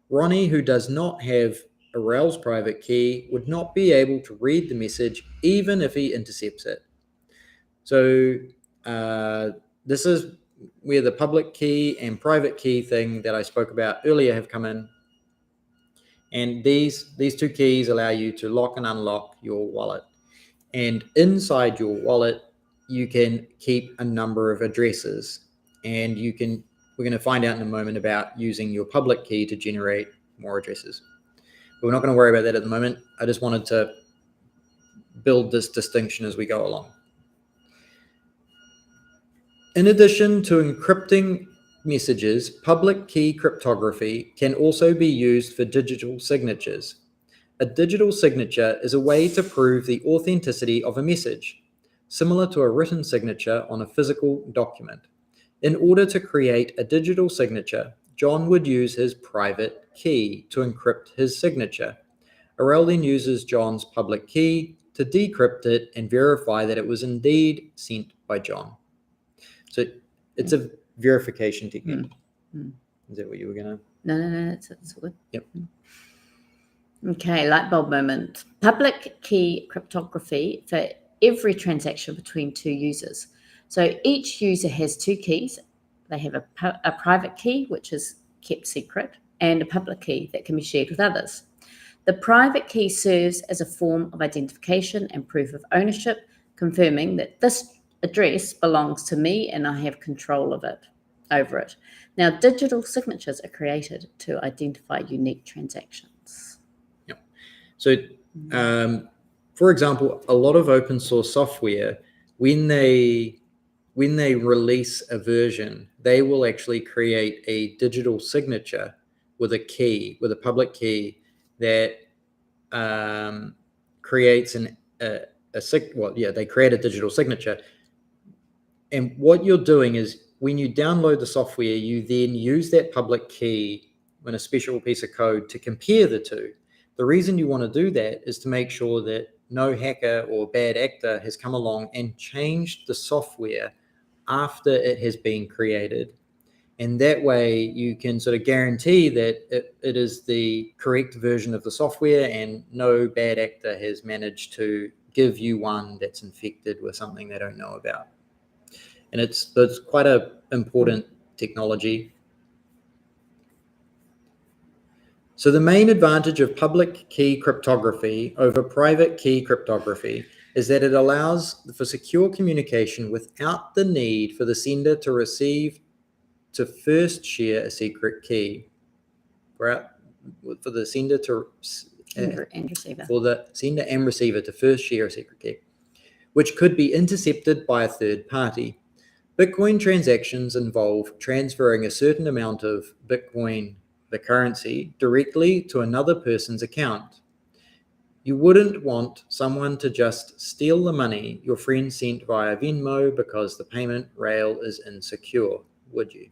Ronnie, who does not have Arel's private key, would not be able to read the message even if he intercepts it. So this is where the public key and private key thing that I spoke about earlier have come in. And these two keys allow you to lock and unlock your wallet. And inside your wallet, you can keep a number of addresses. And we're going to find out in a moment about using your public key to generate more addresses. But we're not going to worry about that at the moment. I just wanted to build this distinction as we go along. In addition to encrypting messages, public key cryptography can also be used for digital signatures. A digital signature is a way to prove the authenticity of a message, similar to a written signature on a physical document. In order to create a digital signature, John would use his private key to encrypt his signature. Arel then uses John's public key to decrypt it and verify that it was indeed sent by John. So it's a verification technique. Is that what you were going to? No, that's good. Yep. Okay, light bulb moment. Public key cryptography for every transaction between two users. So each user has two keys. They have a private key, which is kept secret, and a public key that can be shared with others. The private key serves as a form of identification and proof of ownership, confirming that this address belongs to me and I have control of it, over it. Now, digital signatures are created to identify unique transactions. Yep. So, for example, a lot of open source software, when they release a version, they will actually create a digital signature with a key, with a public key that creates they create a digital signature. And what you're doing is when you download the software, you then use that public key in a special piece of code to compare the two. The reason you want to do that is to make sure that no hacker or bad actor has come along and changed the software after it has been created. And that way you can sort of guarantee that it is the correct version of the software and no bad actor has managed to give you one that's infected with something they don't know about. And it's quite an important technology. So the main advantage of public key cryptography over private key cryptography is that it allows for secure communication without the need for the sender to first share a secret key. For the sender to And receiver. For the sender and receiver to first share a secret key, which could be intercepted by a third party. Bitcoin transactions involve transferring a certain amount of Bitcoin, the currency, directly to another person's account. You wouldn't want someone to just steal the money your friend sent via Venmo because the payment rail is insecure, would you?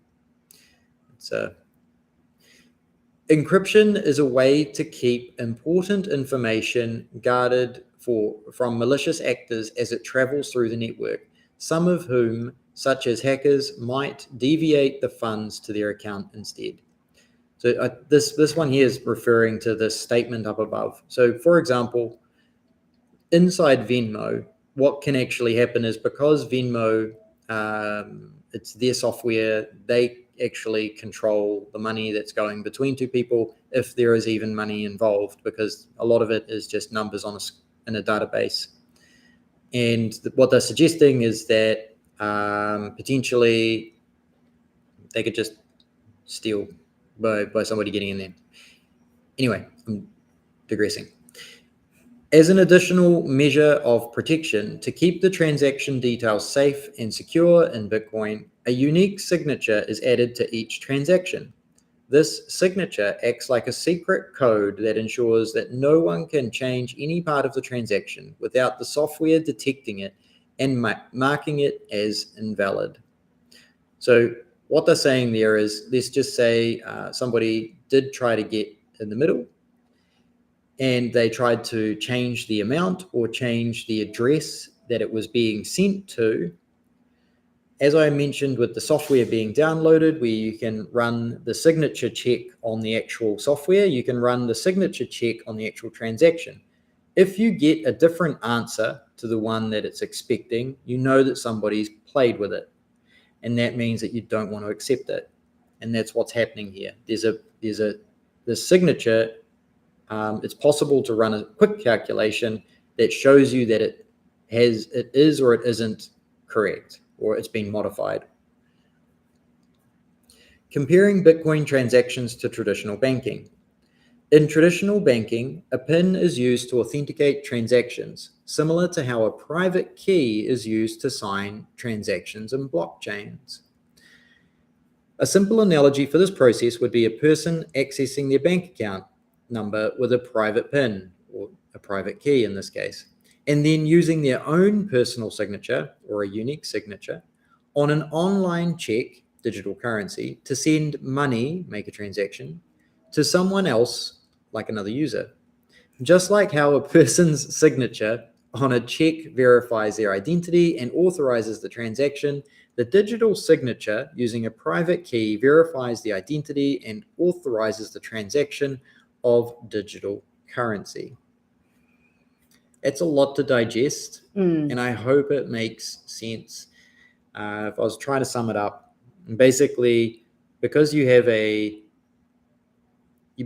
Encryption is a way to keep important information guarded from malicious actors as it travels through the network, some of whom, such as hackers, might deviate the funds to their account instead. So this one here is referring to this statement up above. So for example, inside Venmo, what can actually happen is because Venmo, it's their software, they actually control the money that's going between two people if there is even money involved, because a lot of it is just numbers in a database. And what they're suggesting is that potentially they could just steal by somebody getting in there. Anyway, I'm digressing. As an additional measure of protection to keep the transaction details safe and secure in Bitcoin, a unique signature is added to each transaction. This signature acts like a secret code that ensures that no one can change any part of the transaction without the software detecting it and marking it as invalid. So what they're saying there is, let's just say somebody did try to get in the middle and they tried to change the amount or change the address that it was being sent to. As I mentioned with the software being downloaded, where you can run the signature check on the actual software, you can run the signature check on the actual transaction. If you get a different answer to the one that it's expecting, you know that somebody's played with it. And that means that you don't want to accept it. And that's what's happening here. The signature, it's possible to run a quick calculation that shows you that it is or it isn't correct, or it's been modified. Comparing Bitcoin transactions to traditional banking. In traditional banking, a PIN is used to authenticate transactions, similar to how a private key is used to sign transactions in blockchains. A simple analogy for this process would be a person accessing their bank account number with a private PIN, or a private key in this case, and then using their own personal signature, or a unique signature, on an online check, digital currency, to send money, make a transaction, to someone else, like another user. Just like how a person's signature on a check verifies their identity and authorizes the transaction, the digital signature using a private key verifies the identity and authorizes the transaction of digital currency. It's a lot to digest, and I hope it makes sense. If I was trying to sum it up, basically, because you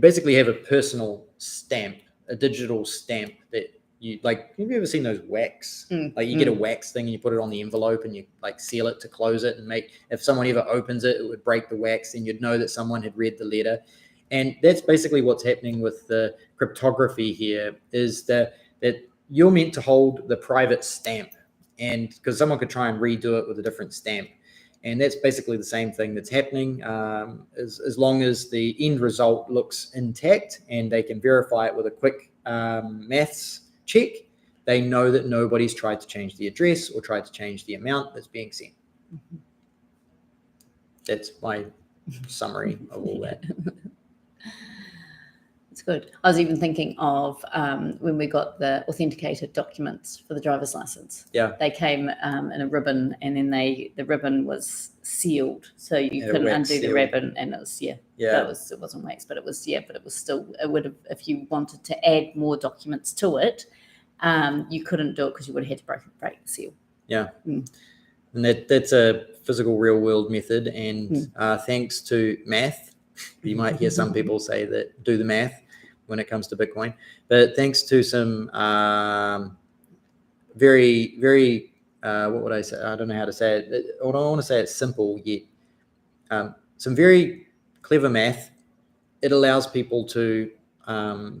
basically have a personal stamp, a digital stamp that you like. Have you ever seen those wax? Like you get a wax thing and you put it on the envelope and you like seal it to close it and if someone ever opens it, it would break the wax and you'd know that someone had read the letter. And that's basically what's happening with the cryptography here, is that you're meant to hold the private stamp, and because someone could try and redo it with a different stamp. And that's basically the same thing that's happening. As long as the end result looks intact and they can verify it with a quick maths check, they know that nobody's tried to change the address or tried to change the amount that's being sent. That's my summary of all that. It's good. I was even thinking of when we got the authenticated documents for the driver's license. Yeah. They came in a ribbon, and then the ribbon was sealed, so you couldn't undo the ribbon, and it was it wasn't wax, but it was but it was still, it would have, if you wanted to add more documents to it, you couldn't do it because you would have had to break the seal. Yeah. And that's a physical real world method, and thanks to math, you might hear some people say that do the math when it comes to Bitcoin, but thanks to some very, very, what would I say? I don't know how to say it. I don't want to say it's simple yet. Some very clever math. It allows people to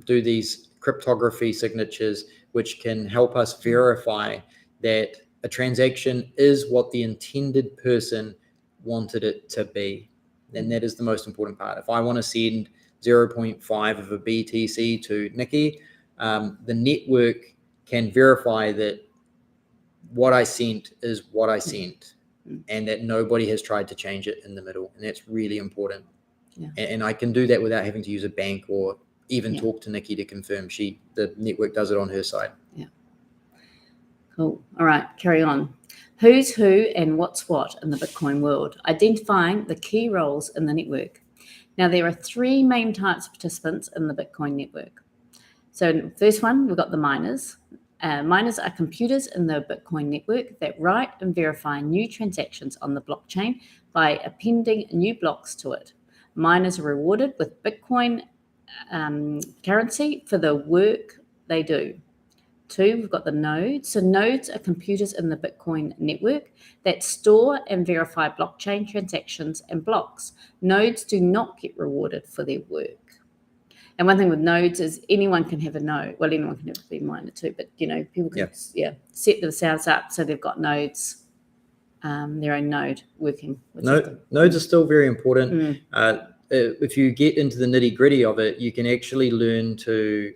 do these cryptography signatures, which can help us verify that a transaction is what the intended person wanted it to be. And that is the most important part. If I want to send 0.5 of a BTC to Nicki, the network can verify that what I sent is what I sent, and that nobody has tried to change it in the middle. And that's really important. Yeah. And I can do that without having to use a bank or even talk to Nicki to confirm. The network does it on her side. Yeah. Cool. All right, carry on. Who's who and what's what in the Bitcoin world? Identifying the key roles in the network. Now, there are three main types of participants in the Bitcoin network. So in the first one, we've got the miners. Miners are computers in the Bitcoin network that write and verify new transactions on the blockchain by appending new blocks to it. Miners are rewarded with Bitcoin currency for the work they do. Two, we've got the nodes. So nodes are computers in the Bitcoin network that store and verify blockchain transactions and blocks. Nodes do not get rewarded for their work. And one thing with nodes is anyone can have a node. Well, anyone can have a miner too, but people can set themselves up so they've got nodes, their own node working with them. Nodes are still very important. If you get into the nitty gritty of it, you can actually learn to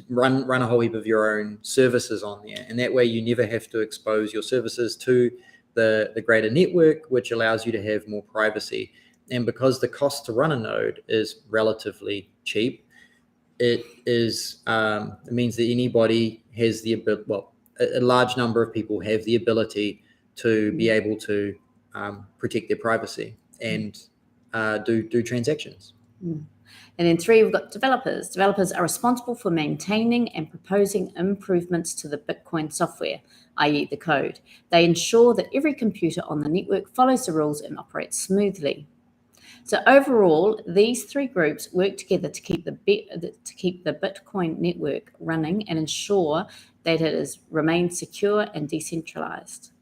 run a whole heap of your own services on there, and that way you never have to expose your services to the greater network, which allows you to have more privacy. And because the cost to run a node is relatively cheap, it means that anybody has the ability, a large number of people have the ability to be able to protect their privacy and do transactions. And then three, we've got developers. Developers are responsible for maintaining and proposing improvements to the Bitcoin software, i.e. the code. They ensure that every computer on the network follows the rules and operates smoothly. So overall, these three groups work together to keep the Bitcoin network running and ensure that it remains secure and decentralized.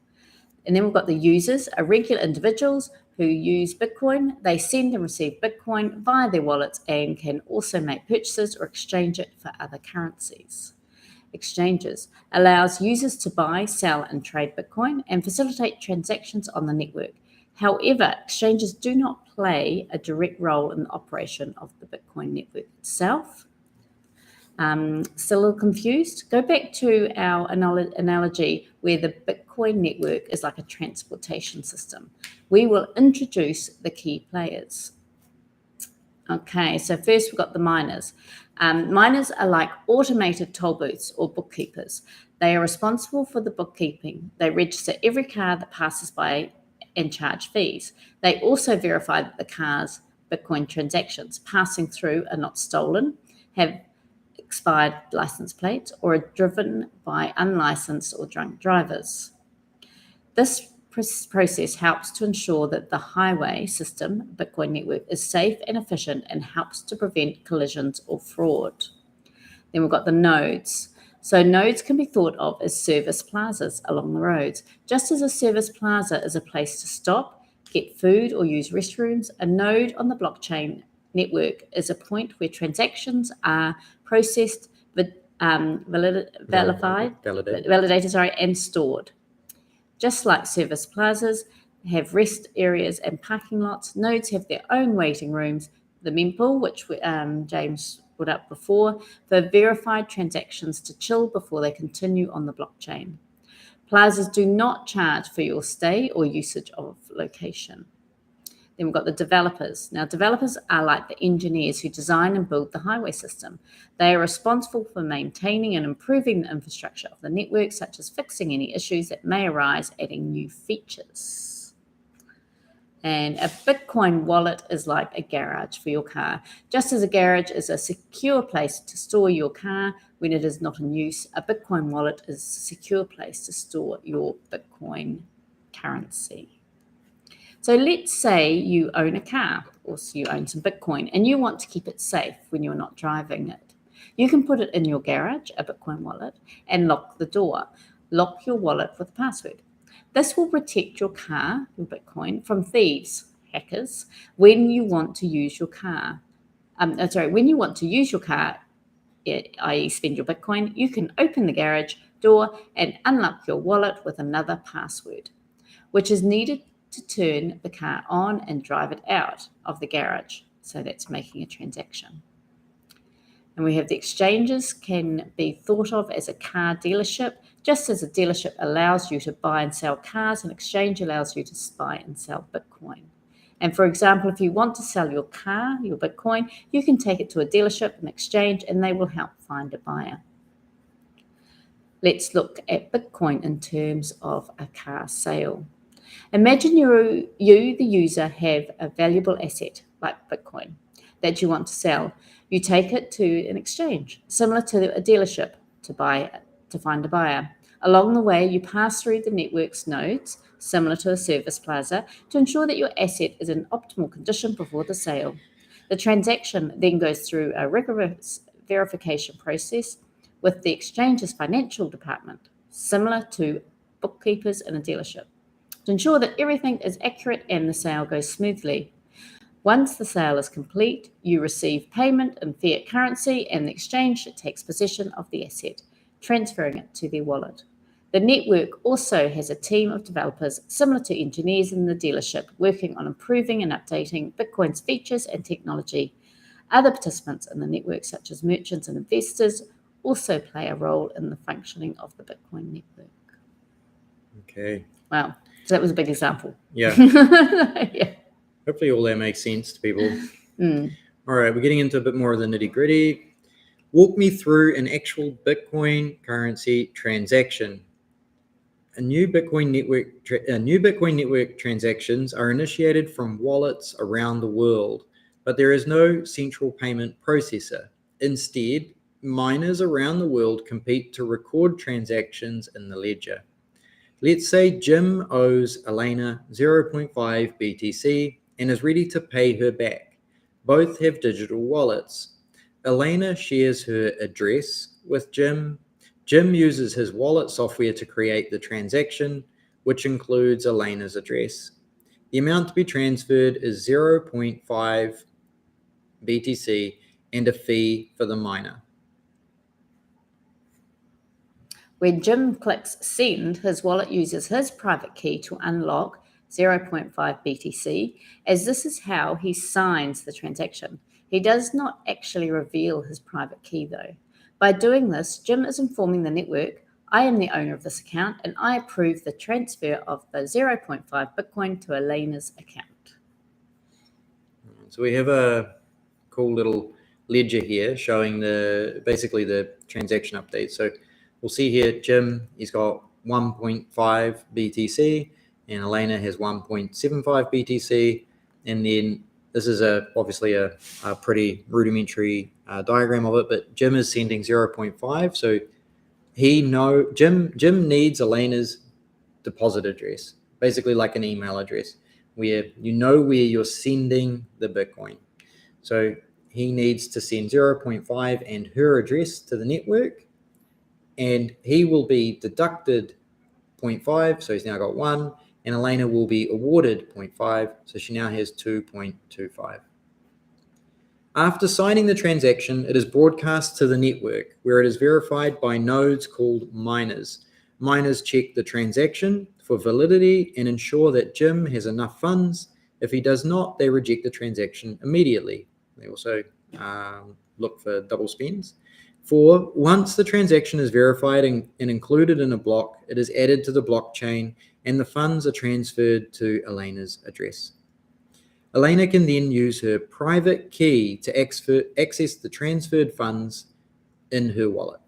And then we've got the users, are regular individuals who use Bitcoin. They send and receive Bitcoin via their wallets and can also make purchases or exchange it for other currencies. Exchanges allows users to buy, sell, and trade Bitcoin and facilitate transactions on the network. However, exchanges do not play a direct role in the operation of the Bitcoin network itself. Still a little confused? Go back to our analogy where the Bitcoin network is like a transportation system. We will introduce the key players. Okay, so first we've got the miners. Miners are like automated toll booths or bookkeepers. They are responsible for the bookkeeping. They register every car that passes by and charge fees. They also verify that the car's Bitcoin transactions passing through are not stolen, have expired license plates, or are driven by unlicensed or drunk drivers. This process helps to ensure that the highway system, Bitcoin network, is safe and efficient and helps to prevent collisions or fraud. Then we've got the nodes. So nodes can be thought of as service plazas along the roads. Just as a service plaza is a place to stop, get food, or use restrooms, a node on the blockchain network is a point where transactions are processed, validated, and stored. Just like service plazas have rest areas and parking lots, nodes have their own waiting rooms, the mempool, which James put up before, for verified transactions to chill before they continue on the blockchain. Plazas do not charge for your stay or usage of location. Then we've got the developers. Now, developers are like the engineers who design and build the highway system. They are responsible for maintaining and improving the infrastructure of the network, such as fixing any issues that may arise, adding new features. And a Bitcoin wallet is like a garage for your car. Just as a garage is a secure place to store your car when it is not in use, a Bitcoin wallet is a secure place to store your Bitcoin currency. So let's say you own a car, or you own some Bitcoin, and you want to keep it safe when you're not driving it. You can put it in your garage, a Bitcoin wallet, and lock the door. Lock your wallet with a password. This will protect your car, your Bitcoin, from thieves, hackers, when you want to use your car. When you want to use your car, i.e. spend your Bitcoin, you can open the garage door and unlock your wallet with another password, which is needed to turn the car on and drive it out of the garage. So that's making a transaction. And we have the exchanges can be thought of as a car dealership. Just as a dealership allows you to buy and sell cars, an exchange allows you to buy and sell Bitcoin. And for example, if you want to sell your car, your Bitcoin, you can take it to a dealership, an exchange, and they will help find a buyer. Let's look at Bitcoin in terms of a car sale. Imagine you, the user, have a valuable asset like Bitcoin that you want to sell. You take it to an exchange, similar to a dealership, to find a buyer. Along the way, you pass through the network's nodes, similar to a service plaza, to ensure that your asset is in optimal condition before the sale. The transaction then goes through a rigorous verification process with the exchange's financial department, similar to bookkeepers in a dealership, to ensure that everything is accurate and the sale goes smoothly. Once the sale is complete, you receive payment in fiat currency and the exchange takes possession of the asset, transferring it to their wallet. The network also has a team of developers similar to engineers in the dealership working on improving and updating Bitcoin's features and technology. Other participants in the network, such as merchants and investors, also play a role in the functioning of the Bitcoin network. Okay. Wow. So that was a big example. Yeah. Yeah. Hopefully all that makes sense to people. Mm. All right, we're getting into a bit more of the nitty-gritty. Walk me through an actual Bitcoin currency transaction. New Bitcoin network transactions are initiated from wallets around the world, but there is no central payment processor. Instead, miners around the world compete to record transactions in the ledger. Let's say Jim owes Elena 0.5 BTC and is ready to pay her back. Both have digital wallets. Elena shares her address with Jim. Jim uses his wallet software to create the transaction, which includes Elena's address. The amount to be transferred is 0.5 BTC and a fee for the miner. When Jim clicks send, his wallet uses his private key to unlock 0.5 BTC, as this is how he signs the transaction. He does not actually reveal his private key though. By doing this, Jim is informing the network, I am the owner of this account and I approve the transfer of the 0.5 Bitcoin to Elena's account. So we have a cool little ledger here showing basically the transaction update. So we'll see here, Jim, he's got 1.5 BTC and Elena has 1.75 BTC. And then this is obviously a pretty rudimentary diagram of it, but Jim is sending 0.5. So Jim needs Elena's deposit address, basically like an email address, where you know where you're sending the Bitcoin. So he needs to send 0.5 and her address to the network, and he will be deducted 0.5, so he's now got 1, and Elena will be awarded 0.5, so she now has 2.25. After signing the transaction, it is broadcast to the network, where it is verified by nodes called miners. Miners check the transaction for validity and ensure that Jim has enough funds. If he does not, they reject the transaction immediately. They also look for double spends. Once the transaction is verified and included in a block, it is added to the blockchain and the funds are transferred to Elena's address. Elena can then use her private key to access the transferred funds in her wallet.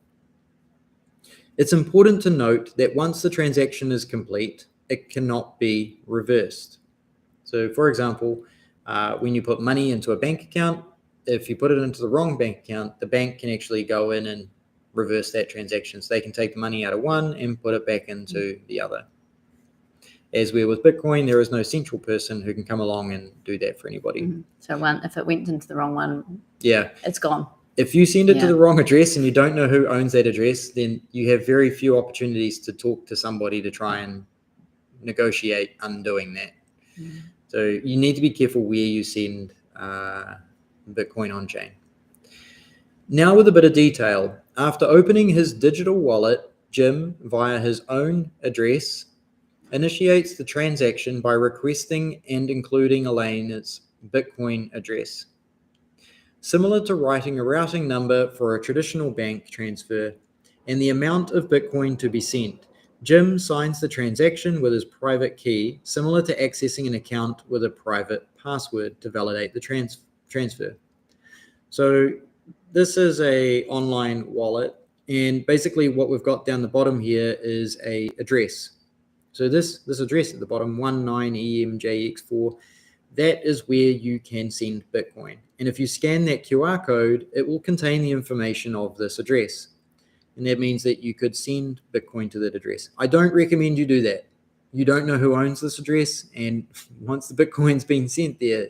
It's important to note that once the transaction is complete, it cannot be reversed. So for example, when you put money into a bank account, if you put it into the wrong bank account, the bank can actually go in and reverse that transaction. So they can take the money out of one and put it back into the other. As we're with Bitcoin, there is no central person who can come along and do that for anybody. Mm-hmm. So if it went into the wrong one, it's gone. If you send it to the wrong address and you don't know who owns that address, then you have very few opportunities to talk to somebody to try and negotiate undoing that. Mm-hmm. So you need to be careful where you send Bitcoin on chain. Now with a bit of detail, after opening his digital wallet, Jim, via his own address, initiates the transaction by requesting and including Elena's Bitcoin address. Similar to writing a routing number for a traditional bank transfer and the amount of Bitcoin to be sent, Jim signs the transaction with his private key, similar to accessing an account with a private password to validate the transfer. So this is an online wallet, and basically what we've got down the bottom here is an address. So this address at the bottom, 19EMJX4, that is where you can send Bitcoin. And if you scan that QR code, it will contain the information of this address. And that means that you could send Bitcoin to that address. I don't recommend you do that. You don't know who owns this address. And once the Bitcoin's been sent there,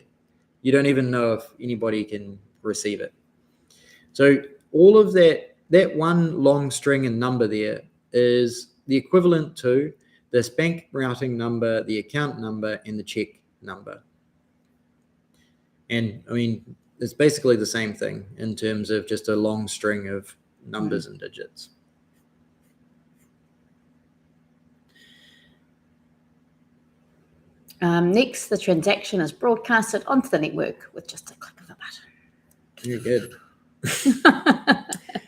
you don't even know if anybody can receive it. So all of that one long string and number there is the equivalent to this bank routing number, the account number, and the check number. And I mean, it's basically the same thing in terms of just a long string of numbers and digits. Next, the transaction is broadcasted onto the network with just a click of a button. You're good.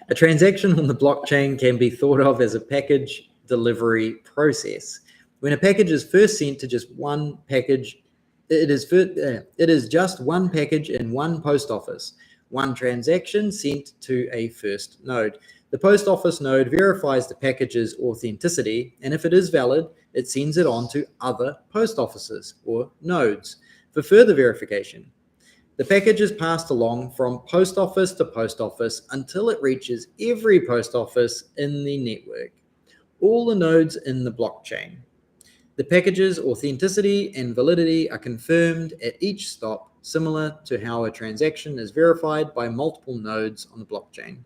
A transaction on the blockchain can be thought of as a package delivery process. When a package is first sent to just one package, it is just one package in one post office, one transaction sent to a first node. The post office node verifies the package's authenticity, and if it is valid, it sends it on to other post offices or nodes for further verification. The package is passed along from post office to post office until it reaches every post office in the network, all the nodes in the blockchain. The package's authenticity and validity are confirmed at each stop, similar to how a transaction is verified by multiple nodes on the blockchain.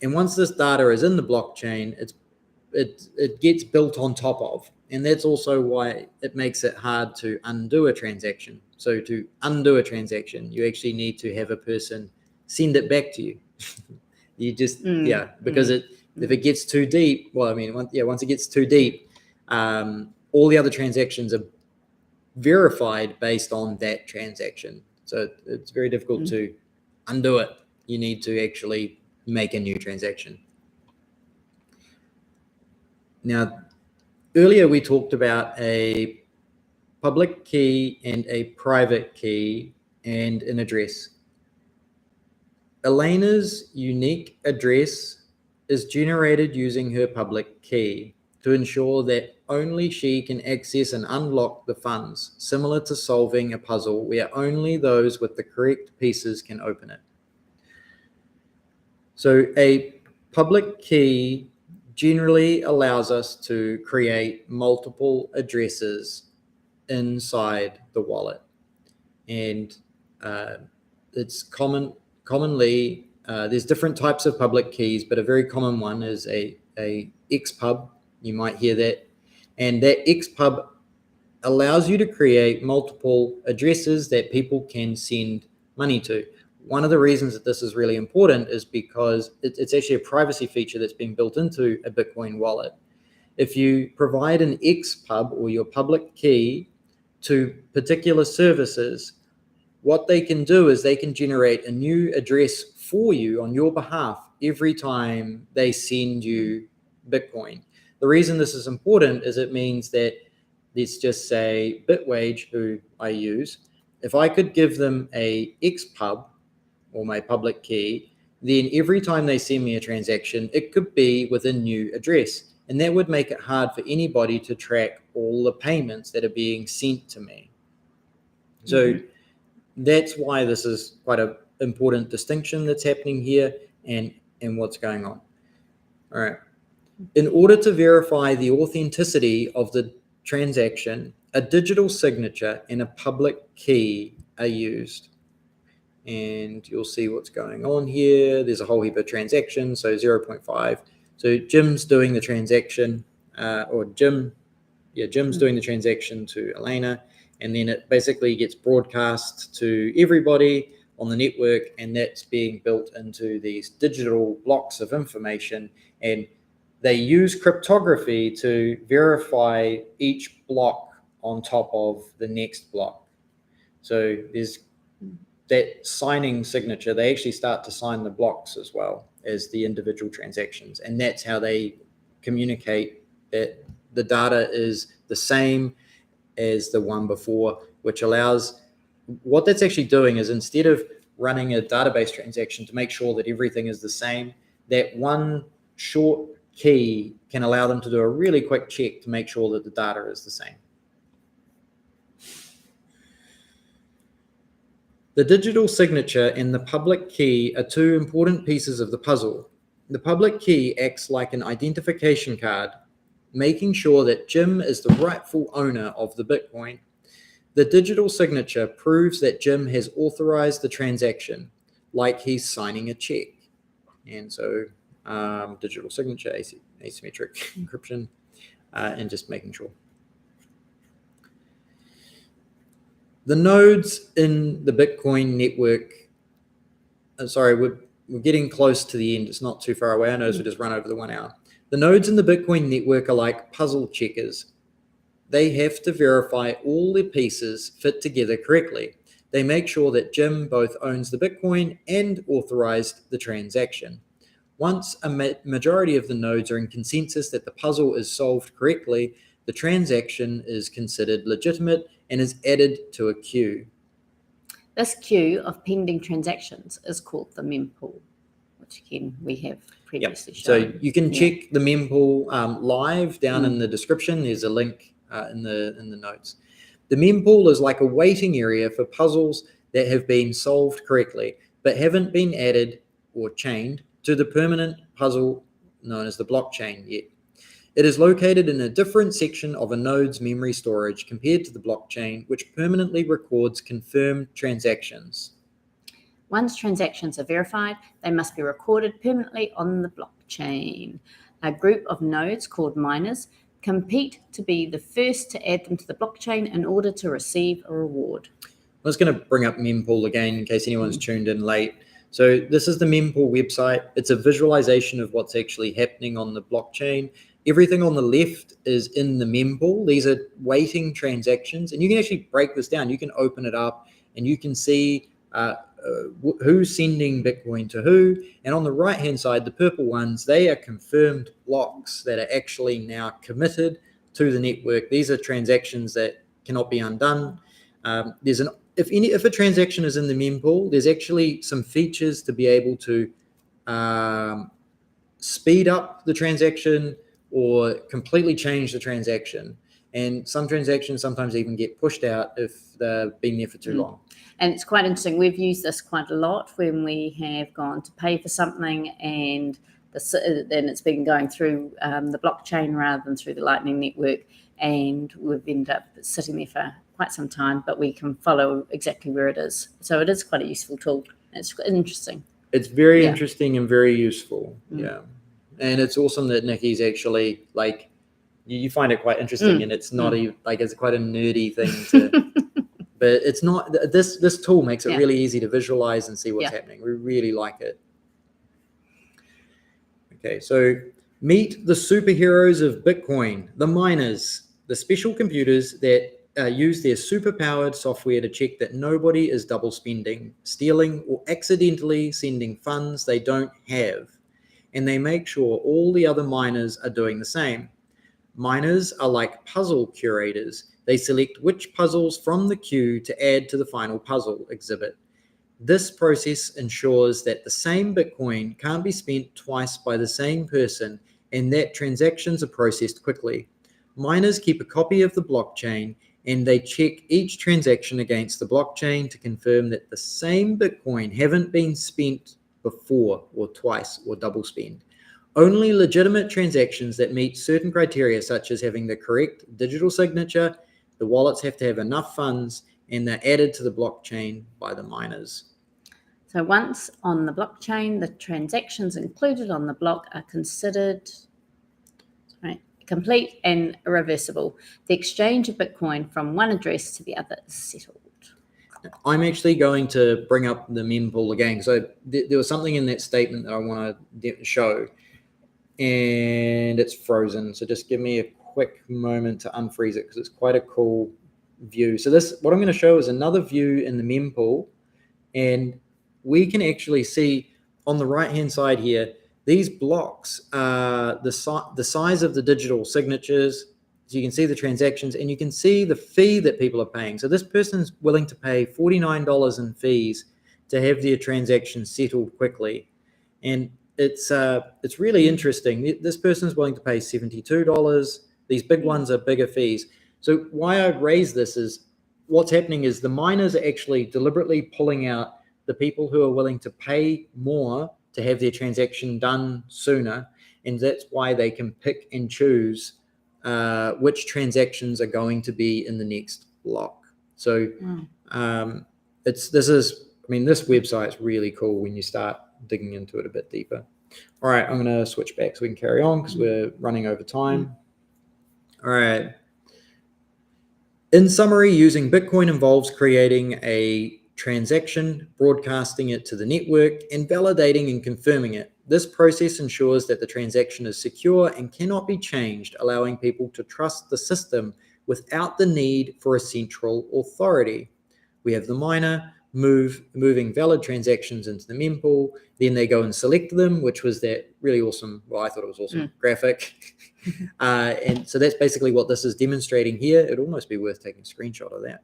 And once this data is in the blockchain, it gets built on top of. And that's also why it makes it hard to undo a transaction. So to undo a transaction, you actually need to have a person send it back to you. You just, because if it gets too deep, well, I mean, once it gets too deep, all the other transactions are verified based on that transaction. So it's very difficult to undo it. You need to actually make a new transaction. Now, earlier we talked about a public key and a private key and an address. Elena's unique address is generated using her public key to ensure that only she can access and unlock the funds, similar to solving a puzzle where only those with the correct pieces can open it. So a public key generally allows us to create multiple addresses inside the wallet. And it's commonly, there's different types of public keys, but a very common one is a XPub. You might hear that. And that XPub allows you to create multiple addresses that people can send money to. One of the reasons that this is really important is because it's actually a privacy feature that's been built into a Bitcoin wallet. If you provide an XPub or your public key to particular services, what they can do is they can generate a new address for you on your behalf every time they send you Bitcoin. The reason this is important is it means that, let's just say Bitwage, who I use, if I could give them a XPub or my public key, then every time they send me a transaction, it could be with a new address. And that would make it hard for anybody to track all the payments that are being sent to me. So that's why this is quite an important distinction that's happening here and what's going on. All right. In order to verify the authenticity of the transaction, a digital signature and a public key are used. And you'll see what's going on here. There's a whole heap of transactions, so 0.5. So Jim's doing the transaction, Jim's doing the transaction to Elena, and then it basically gets broadcast to everybody on the network, and that's being built into these digital blocks of information. And they use cryptography to verify each block on top of the next block. So there's that signing signature. They actually start to sign the blocks as well as the individual transactions. And that's how they communicate that the data is the same as the one before, which allows, what that's actually doing is instead of running a database transaction to make sure that everything is the same, that one short key can allow them to do a really quick check to make sure that the data is the same. The digital signature and the public key are two important pieces of the puzzle. The public key acts like an identification card, making sure that Jim is the rightful owner of the Bitcoin. The digital signature proves that Jim has authorized the transaction, like he's signing a check. And so digital signature, asymmetric encryption, and just making sure. The nodes in the Bitcoin network, we're getting close to the end. It's not too far away. I notice we just run over the 1 hour. The nodes in the Bitcoin network are like puzzle checkers. They have to verify all the pieces fit together correctly. They make sure that Jim both owns the Bitcoin and authorized the transaction. Once a majority of the nodes are in consensus that the puzzle is solved correctly, the transaction is considered legitimate and is added to a queue. This queue of pending transactions is called the mempool, which again we have previously shown. So you can check the mempool live down in the description. There's a link in the notes. The mempool is like a waiting area for puzzles that have been solved correctly but haven't been added or chained to the permanent puzzle known as the blockchain yet. It is located in a different section of a node's memory storage compared to the blockchain, which permanently records confirmed transactions. Once transactions are verified, they must be recorded permanently on the blockchain. A group of nodes called miners compete to be the first to add them to the blockchain in order to receive a reward. I was going to bring up mempool again in case anyone's tuned in late. So this is the mempool website. It's a visualization of what's actually happening on the blockchain. Everything on the left is in the mempool. These are waiting transactions, and you can actually break this down. You can open it up and you can see who's sending Bitcoin to who. And on the right-hand side, the purple ones, they are confirmed blocks that are actually now committed to the network. These are transactions that cannot be undone. If a transaction is in the mempool, there's actually some features to be able to speed up the transaction or completely change the transaction. And some transactions sometimes even get pushed out if they've been there for too long. And it's quite interesting. We've used this quite a lot when we have gone to pay for something and then it's been going through the blockchain rather than through the Lightning Network. And we've ended up sitting there for quite some time, but we can follow exactly where it is. So it is quite a useful tool. It's interesting. It's very interesting and very useful. Yeah. And it's awesome that Nicki's actually like, you find it quite interesting and it's not even like, it's quite a nerdy thing to, but it's not, this tool makes it really easy to visualize and see what's happening. We really like it. Okay. So meet the superheroes of Bitcoin, the miners, the special computers that use their superpowered software to check that nobody is double spending, stealing, or accidentally sending funds they don't have. And they make sure all the other miners are doing the same. Miners are like puzzle curators. They select which puzzles from the queue to add to the final puzzle exhibit. This process ensures that the same Bitcoin can't be spent twice by the same person and that transactions are processed quickly. Miners keep a copy of the blockchain and they check each transaction against the blockchain to confirm that the same Bitcoin haven't been spent before or twice or double spend. Only legitimate transactions that meet certain criteria, such as having the correct digital signature, the wallets have to have enough funds, and they're added to the blockchain by the miners. So once on the blockchain, the transactions included on the block are considered complete and irreversible. The exchange of Bitcoin from one address to the other is settled. I'm actually going to bring up the mempool again. So there was something in that statement that I want to show, and it's frozen. So just give me a quick moment to unfreeze it because it's quite a cool view. So what I'm going to show is another view in the mempool, and we can actually see on the right-hand side here, these blocks are the size of the digital signatures. So you can see the transactions and you can see the fee that people are paying. So this person's willing to pay $49 in fees to have their transactions settled quickly. And it's really interesting. This person's willing to pay $72. These big ones are bigger fees. So why I raise this is what's happening is the miners are actually deliberately pulling out the people who are willing to pay more to have their transaction done sooner. And that's why they can pick and choose which transactions are going to be in the next block. So this website's really cool when you start digging into it a bit deeper. All right, I'm going to switch back so we can carry on because we're running over time. All right. In summary, using Bitcoin involves creating a transaction, broadcasting it to the network, and validating and confirming it. This process ensures that the transaction is secure and cannot be changed, allowing people to trust the system without the need for a central authority. We have the miner moving valid transactions into the mempool. Then they go and select them, which was that really awesome, well, I thought it was awesome graphic. And so that's basically what this is demonstrating here. It'd almost be worth taking a screenshot of that.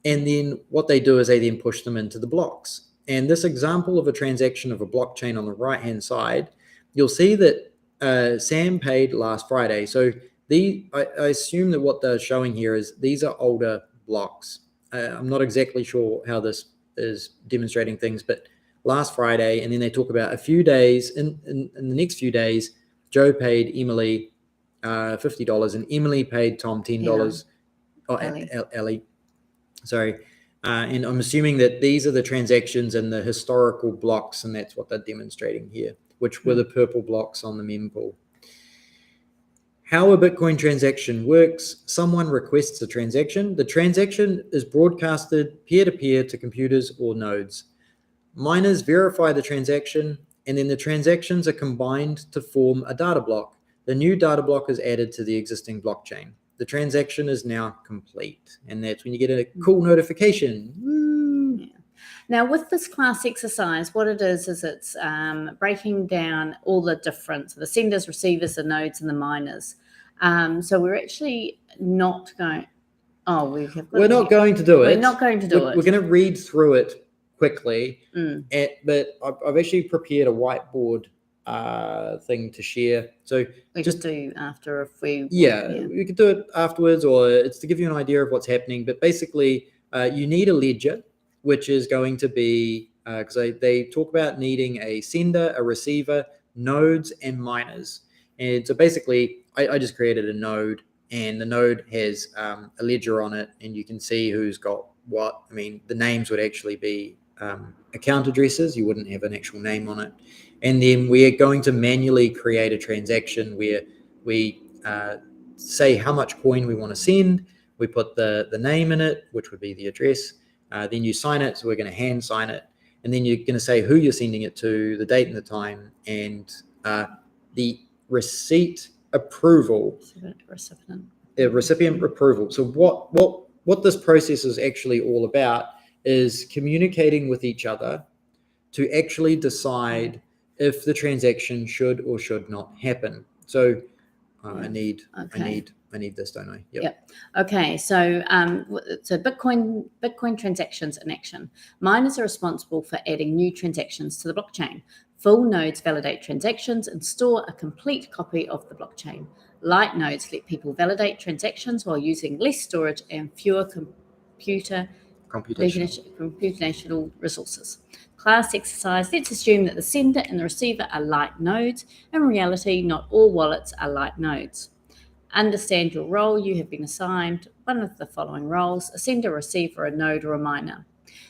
And then what they do is they then push them into the blocks. And this example of a transaction of a blockchain on the right-hand side, you'll see that Sam paid last Friday. So I assume that what they're showing here is these are older blocks. I'm not exactly sure how this is demonstrating things, but last Friday, and then they talk about a few days, in the next few days, Joe paid Emily $50, and Emily paid Tom $10. Oh, Ellie. Sorry. And I'm assuming that these are the transactions in the historical blocks, and that's what they're demonstrating here, which were the purple blocks on the mempool. How a Bitcoin transaction works: someone requests a transaction. The transaction is broadcasted peer-to-peer to computers or nodes. Miners verify the transaction, and then the transactions are combined to form a data block. The new data block is added to the existing blockchain. The transaction is now complete, and that's when you get a cool notification. Woo! Yeah. Now, with this class exercise, what it is it's breaking down all the different, the senders, receivers, the nodes, and the miners. So we're actually not going. Oh, we're not going to do it. We're not going to do it. We're going to read through it quickly, but I've actually prepared a whiteboard thing to share. So we just do after if we we could do it afterwards, or it's to give you an idea of what's happening. But basically, you need a ledger, which is going to be because they talk about needing a sender, a receiver, nodes, and miners. And so basically, I just created a node, and the node has a ledger on it, and you can see who's got what. I mean, the names would actually be account addresses. You wouldn't have an actual name on it. And then we're going to manually create a transaction where we say how much coin we want to send. We put the name in it, which would be the address. Then you sign it. So we're going to hand sign it. And then you're going to say who you're sending it to, the date and the time, and the receipt approval. Recipient approval. So what this process is actually all about is communicating with each other to actually decide if the transaction should or should not happen. So I need this, don't I? Yep. Okay. So Bitcoin transactions in action. Miners are responsible for adding new transactions to the blockchain. Full nodes validate transactions and store a complete copy of the blockchain. Light nodes let people validate transactions while using less storage and fewer computational resources. Class exercise. Let's assume that the sender and the receiver are light nodes. In reality, not all wallets are light nodes. Understand your role. You have been assigned one of the following roles: a sender, a receiver, a node, or a miner.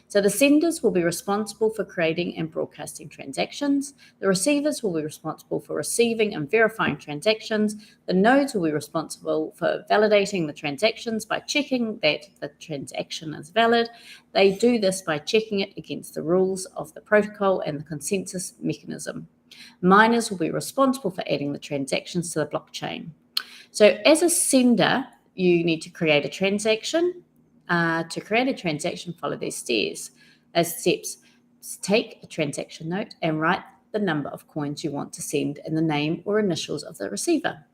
So the senders will be responsible for creating and broadcasting transactions. The receivers will be responsible for receiving and verifying transactions. The nodes will be responsible for validating the transactions by checking that the transaction is valid. They do this by checking it against the rules of the protocol and the consensus mechanism. Miners will be responsible for adding the transactions to the blockchain. So as a sender, you need to create a transaction. To create a transaction, follow these steps. Take a transaction note and write the number of coins you want to send and the name or initials of the receiver.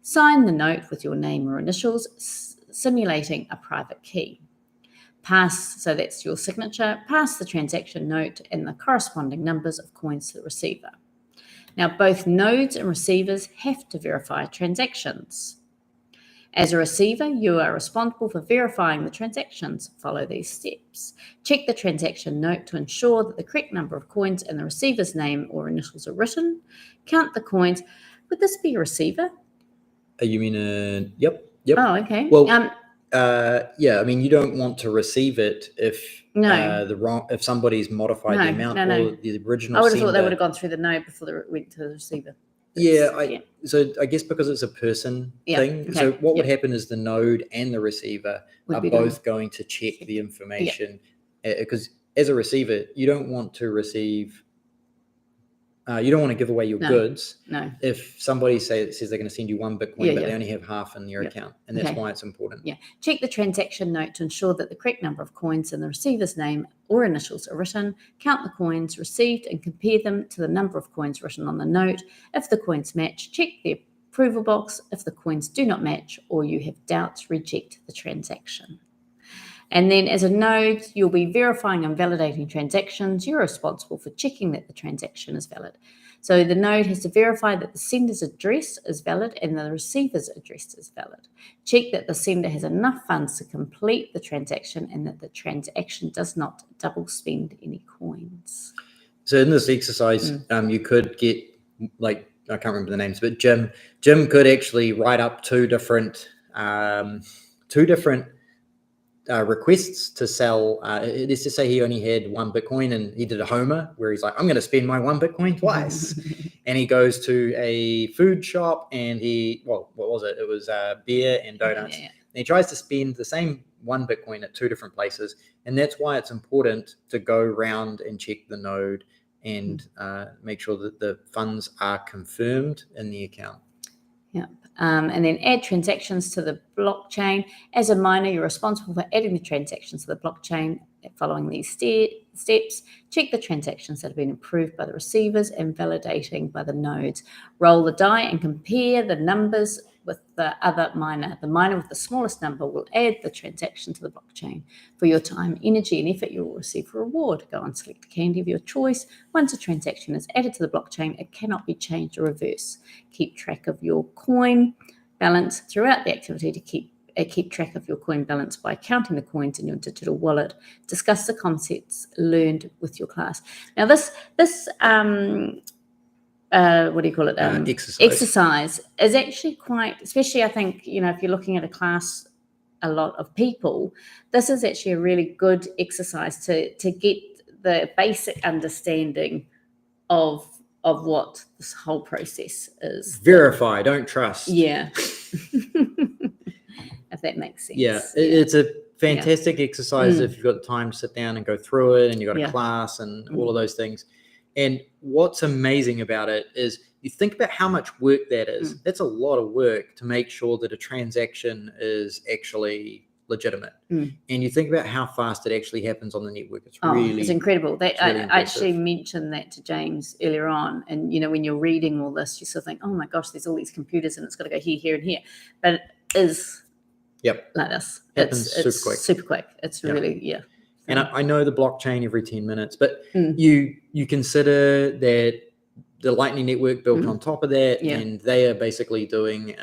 Sign the note with your name or initials, simulating a private key. So that's your signature. Pass the transaction note and the corresponding numbers of coins to the receiver. Now, both nodes and receivers have to verify transactions. As a receiver, you are responsible for verifying the transactions. Follow these steps. Check the transaction note to ensure that the correct number of coins and the receiver's name or initials are written. Count the coins. Would this be a receiver? You mean yep. Oh, okay. Well, I mean, you don't want to receive it if if somebody's modified the amount or the original. I would have thought they would have gone through the node before they went to the receiver. So I guess because it's a person thing. Okay. So what would happen is the node and the receiver are both going to check the information, because as a receiver, you don't want to receive. You don't want to give away your goods. No. If somebody says they're going to send you one Bitcoin, but they only have half in their account, and that's why it's important. Yeah. Check the transaction note to ensure that the correct number of coins and the receiver's name or initials are written. Count the coins received and compare them to the number of coins written on the note. If the coins match, check the approval box. If the coins do not match or you have doubts, reject the transaction. And then as a node, you'll be verifying and validating transactions. You're responsible for checking that the transaction is valid. So the node has to verify that the sender's address is valid and the receiver's address is valid. Check that the sender has enough funds to complete the transaction and that the transaction does not double spend any coins. So in this exercise, you could get I can't remember the names, but Jim could actually write up two different requests to sell. Let's just say he only had 1 Bitcoin and he did a homer where he's like, I'm going to spend my 1 Bitcoin twice. And he goes to a food shop and what was it? It was beer and donuts. Yeah. And he tries to spend the same 1 Bitcoin at 2 different places. And that's why it's important to go around and check the node and make sure that the funds are confirmed in the account. Yeah. And then add transactions to the blockchain. As a miner, you're responsible for adding the transactions to the blockchain. Following these steps, check the transactions that have been approved by the receivers and validating by the nodes. Roll the die and compare the numbers with the other miner. The miner with the smallest number will add the transaction to the blockchain. For your time, energy, and effort, you will receive a reward. Go and select the candy of your choice. Once a transaction is added to the blockchain, it cannot be changed or reversed. Keep track of your coin balance throughout the activity to keep track of your coin balance by counting the coins in your digital wallet. Discuss the concepts learned with your class. Now, this what do you call it? Exercise is actually quite, especially I think, if you're looking at a class, a lot of people, this is actually a really good exercise to get the basic understanding of what this whole process is. Verify, don't trust. Yeah. If that makes sense. Yeah, it's a fantastic exercise if you've got the time to sit down and go through it and you've got a class and all of those things. And what's amazing about it is you think about how much work that is. That's a lot of work to make sure that a transaction is actually legitimate. And you think about how fast it actually happens on the network. It's incredible. Really I actually mentioned that to James earlier on. And, when you're reading all this, you sort of think, oh my gosh, there's all these computers and it's got to go here, here, and here. But it is like this. Happens super quick. It's really, And I know the blockchain every 10 minutes, but you consider that the Lightning Network built on top of that, and they are basically doing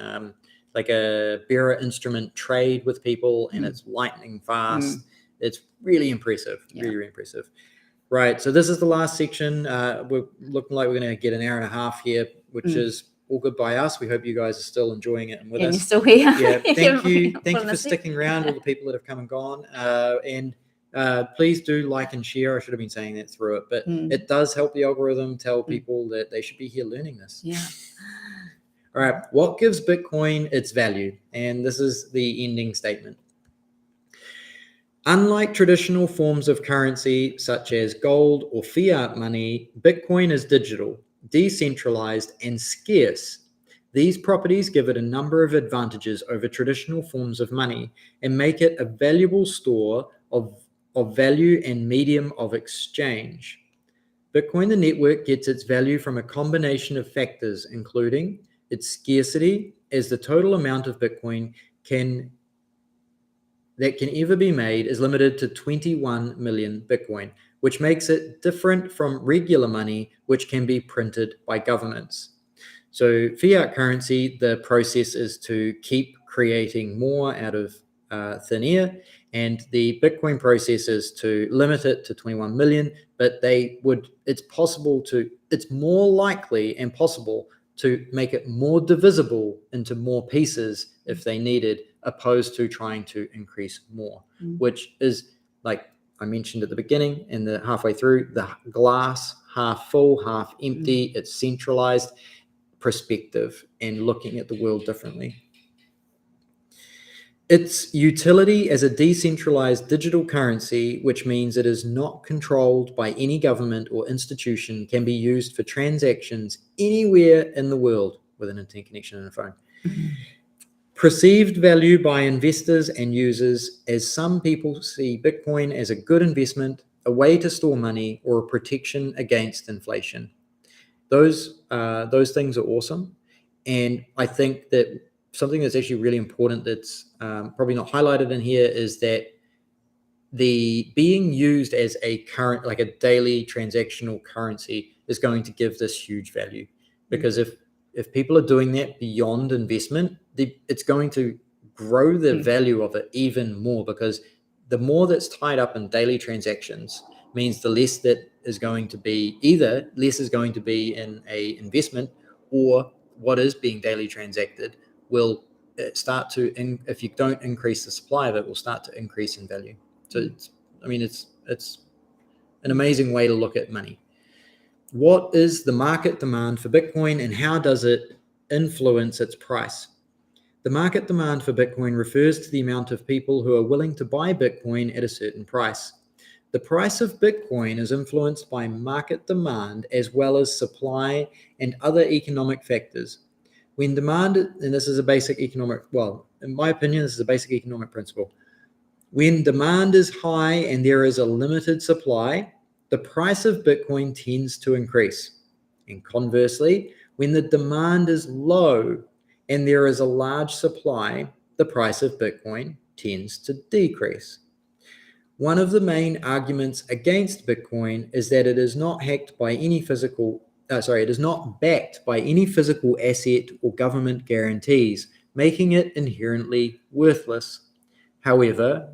like a bearer instrument trade with people, and it's lightning fast. It's really impressive, really impressive. Right, so this is the last section. We're looking like we're going to get an hour and a half here, which is all good by us. We hope you guys are still enjoying it and with us. You're still here. Yeah, thank you for sticking around, all the people that have come and gone. And please do like and share. I should have been saying that through it, but it does help the algorithm tell people that they should be here learning this. Yeah. All right, what gives Bitcoin its value? And this is the ending statement. Unlike traditional forms of currency such as gold or fiat money, Bitcoin is digital, decentralized, and scarce. These properties give it a number of advantages over traditional forms of money and make it a valuable store of value and medium of exchange. Bitcoin, the network, gets its value from a combination of factors, including its scarcity, as the total amount of Bitcoin that can ever be made is limited to 21 million Bitcoin, which makes it different from regular money, which can be printed by governments. So fiat currency, the process is to keep creating more out of thin air, and the Bitcoin process is to limit it to 21 million, but it's more likely and possible to make it more divisible into more pieces if they needed, opposed to trying to increase more, which is, like I mentioned at the beginning and the halfway through, the glass half full, half empty. It's centralized perspective and looking at the world differently. Its utility as a decentralized digital currency, which means it is not controlled by any government or institution, can be used for transactions anywhere in the world with an internet connection and a phone. Perceived value by investors and users, as some people see Bitcoin as a good investment, a way to store money, or a protection against inflation. Those things are awesome. And I think that something that's actually really important that's probably not highlighted in here is that the being used as a current, like a daily transactional currency, is going to give this huge value. Because if people are doing that beyond investment, it's going to grow the value of it even more, because the more that's tied up in daily transactions means the less that is going to be, either less is going to be in a investment, or what is being daily transacted will start to, if you don't increase the supply of it, will start to increase in value. So it's an amazing way to look at money. What is the market demand for Bitcoin and how does it influence its price? The market demand for Bitcoin refers to the amount of people who are willing to buy Bitcoin at a certain price. The price of Bitcoin is influenced by market demand as well as supply and other economic factors. When demand, and this is a basic economic, well, in my opinion, this is a basic economic principle. When demand is high and there is a limited supply, the price of Bitcoin tends to increase. And conversely, when the demand is low and there is a large supply, the price of Bitcoin tends to decrease. One of the main arguments against Bitcoin is that it is not backed by any physical asset or government guarantees, making it inherently worthless. However,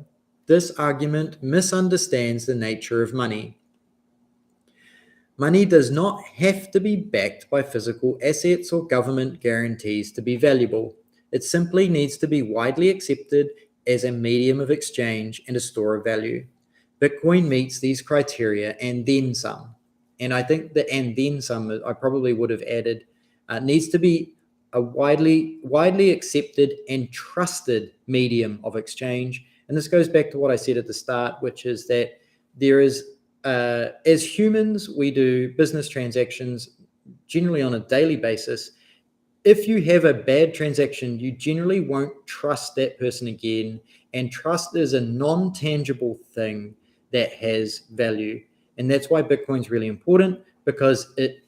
this argument misunderstands the nature of money. Money does not have to be backed by physical assets or government guarantees to be valuable. It simply needs to be widely accepted as a medium of exchange and a store of value. Bitcoin meets these criteria and then some. And I think the and then some, I probably would have added, needs to be a widely accepted and trusted medium of exchange. And this goes back to what I said at the start, which is that there is, as humans, we do business transactions generally on a daily basis. If you have a bad transaction, you generally won't trust that person again. And trust is a non-tangible thing that has value. And that's why Bitcoin's really important, because it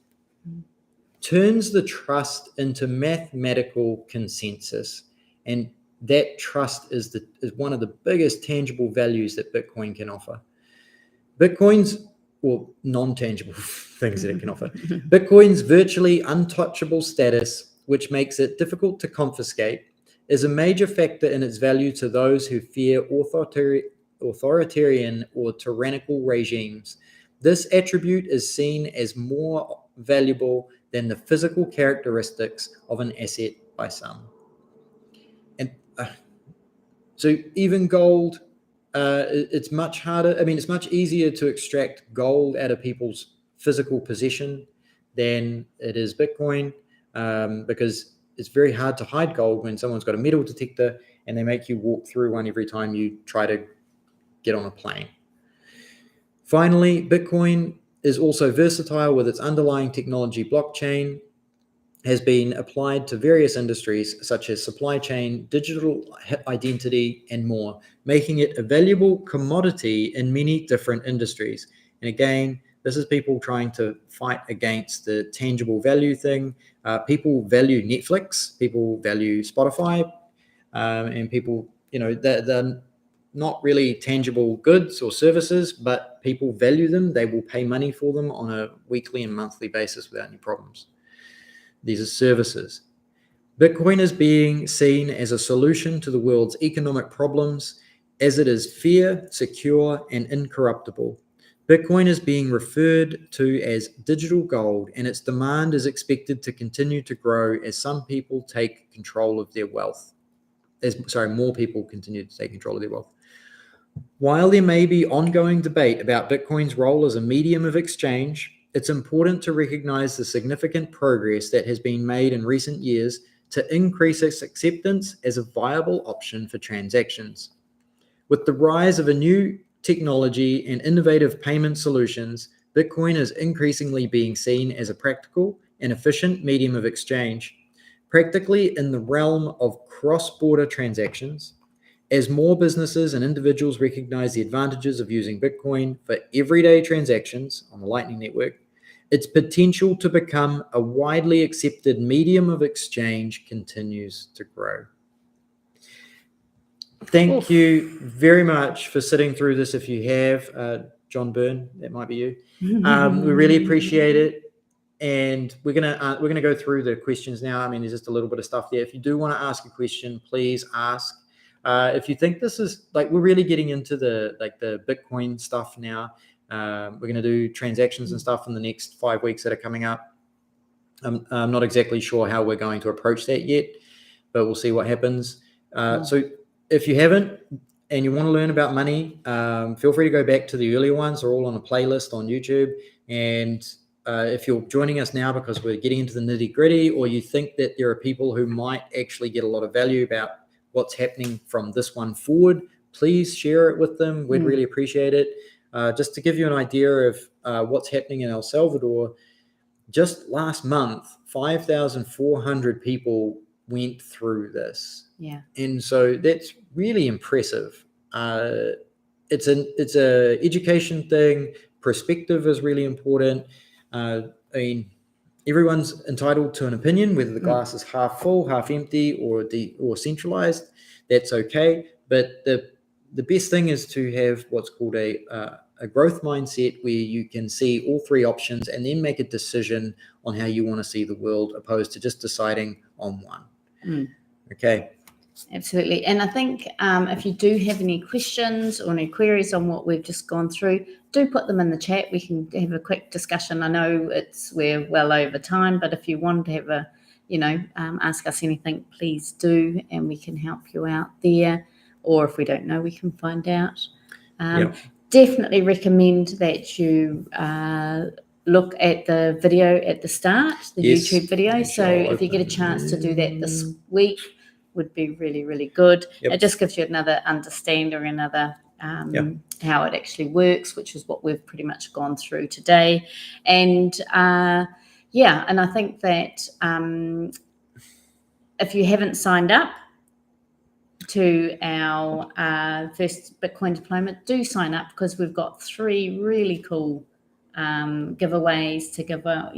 turns the trust into mathematical consensus. And that trust is one of the biggest tangible values that Bitcoin can offer. Bitcoin's, or non-tangible things that it can offer. Bitcoin's virtually untouchable status, which makes it difficult to confiscate, is a major factor in its value to those who fear authoritarian or tyrannical regimes. This attribute is seen as more valuable than the physical characteristics of an asset by some. And so even gold, it's much harder. I mean, it's much easier to extract gold out of people's physical possession than it is Bitcoin, because it's very hard to hide gold when someone's got a metal detector and they make you walk through one every time you try to get on a plane. Finally, Bitcoin is also versatile with its underlying technology. Blockchain has been applied to various industries such as supply chain, digital identity, and more, making it a valuable commodity in many different industries. And again, this is people trying to fight against the tangible value thing. People value Netflix, people value Spotify, and people, they're not really tangible goods or services, but people value them. They will pay money for them on a weekly and monthly basis without any problems. These are services. Bitcoin is being seen as a solution to the world's economic problems, as it is fair, secure, and incorruptible. Bitcoin is being referred to as digital gold, and its demand is expected to continue to grow as some people take control of their wealth. More people continue to take control of their wealth. While there may be ongoing debate about Bitcoin's role as a medium of exchange, it's important to recognize the significant progress that has been made in recent years to increase its acceptance as a viable option for transactions. With the rise of a new technology and innovative payment solutions, Bitcoin is increasingly being seen as a practical and efficient medium of exchange, practically in the realm of cross-border transactions. As more businesses and individuals recognize the advantages of using Bitcoin for everyday transactions on the Lightning Network, its potential to become a widely accepted medium of exchange continues to grow. Thank you very much for sitting through this. If you have, John Byrne, that might be you. We really appreciate it. And we're gonna go through the questions now. I mean, there's just a little bit of stuff there. If you do want to ask a question, please ask. If you think this is we're really getting into the Bitcoin stuff now. We're going to do transactions and stuff in the next 5 weeks that are coming up. I'm not exactly sure how we're going to approach that yet, but we'll see what happens. So if you haven't and you want to learn about money, feel free to go back to the earlier ones. They're all on a playlist on YouTube. And if you're joining us now because we're getting into the nitty gritty, or you think that there are people who might actually get a lot of value about what's happening from this one forward, please share it with them. We'd really appreciate it. Just to give you an idea of what's happening in El Salvador, just last month, 5,400 people went through this. Yeah. And so that's really impressive. It's a education thing. Perspective is really important. I mean, everyone's entitled to an opinion, whether the glass is half full, half empty, or centralized. That's okay. But the best thing is to have what's called a growth mindset, where you can see all three options and then make a decision on how you want to see the world, opposed to just deciding on one. Okay. Absolutely. And I think if you do have any questions or any queries on what we've just gone through, do put them in the chat. We can have a quick discussion. I know we're well over time, but if you want to have ask us anything, please do, and we can help you out there. Or if we don't know, we can find out. Definitely recommend that you look at the video at the start, the YouTube video. So if you get a chance to do that this week, would be really, really good. It just gives you another understanding, another how it actually works, which is what we've pretty much gone through today. And and I think that if you haven't signed up to our first Bitcoin Diploma, do sign up, because we've got 3 really cool giveaways to give out.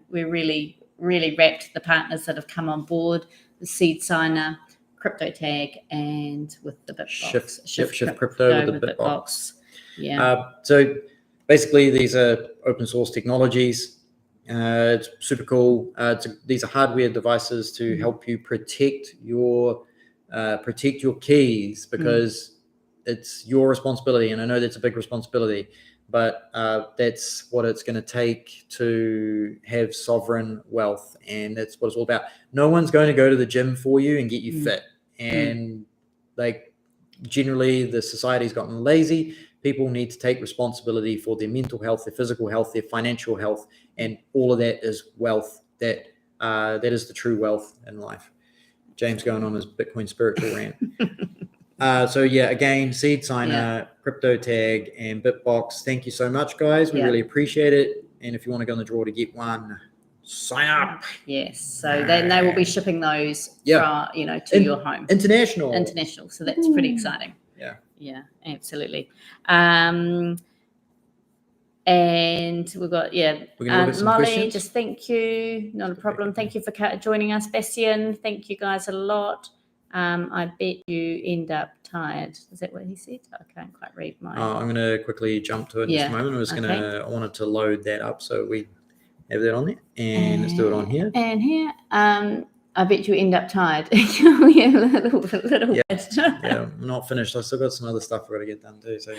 We're really, really wrapped the partners that have come on board, the seed signer, Crypto Tag, and with the Bitbox. Shift Crypto with the Bitbox. Yeah. So basically, these are open source technologies. It's super cool. These are hardware devices to help you protect your keys, because it's your responsibility. And I know that's a big responsibility, but that's what it's going to take to have sovereign wealth. And that's what it's all about. No one's going to go to the gym for you and get you fit. And generally the society's gotten lazy. People need to take responsibility for their mental health, their physical health, their financial health, and all of that is wealth. That is the true wealth in life. James going on his Bitcoin spiritual rant. Again, Seed Signer, Crypto Tag, and Bitbox. Thank you so much, guys. We really appreciate it. And if you want to go on the draw to get one, sign up. Yes. So then they will be shipping those to your home. International. So that's pretty exciting. Yeah. Yeah, absolutely. And we've got, Molly, just thank you. Not a problem. Thank you for joining us, Bastian. Thank you guys a lot. I bet you end up tired. Is that what he said? I can't quite read mine. I'm going to quickly jump to it in just a moment. I wanted to load that up so we have that on there. And let's do it on here. And here. I bet you end up tired. A little bit. I'm not finished. I've still got some other stuff I've got to get done too. So,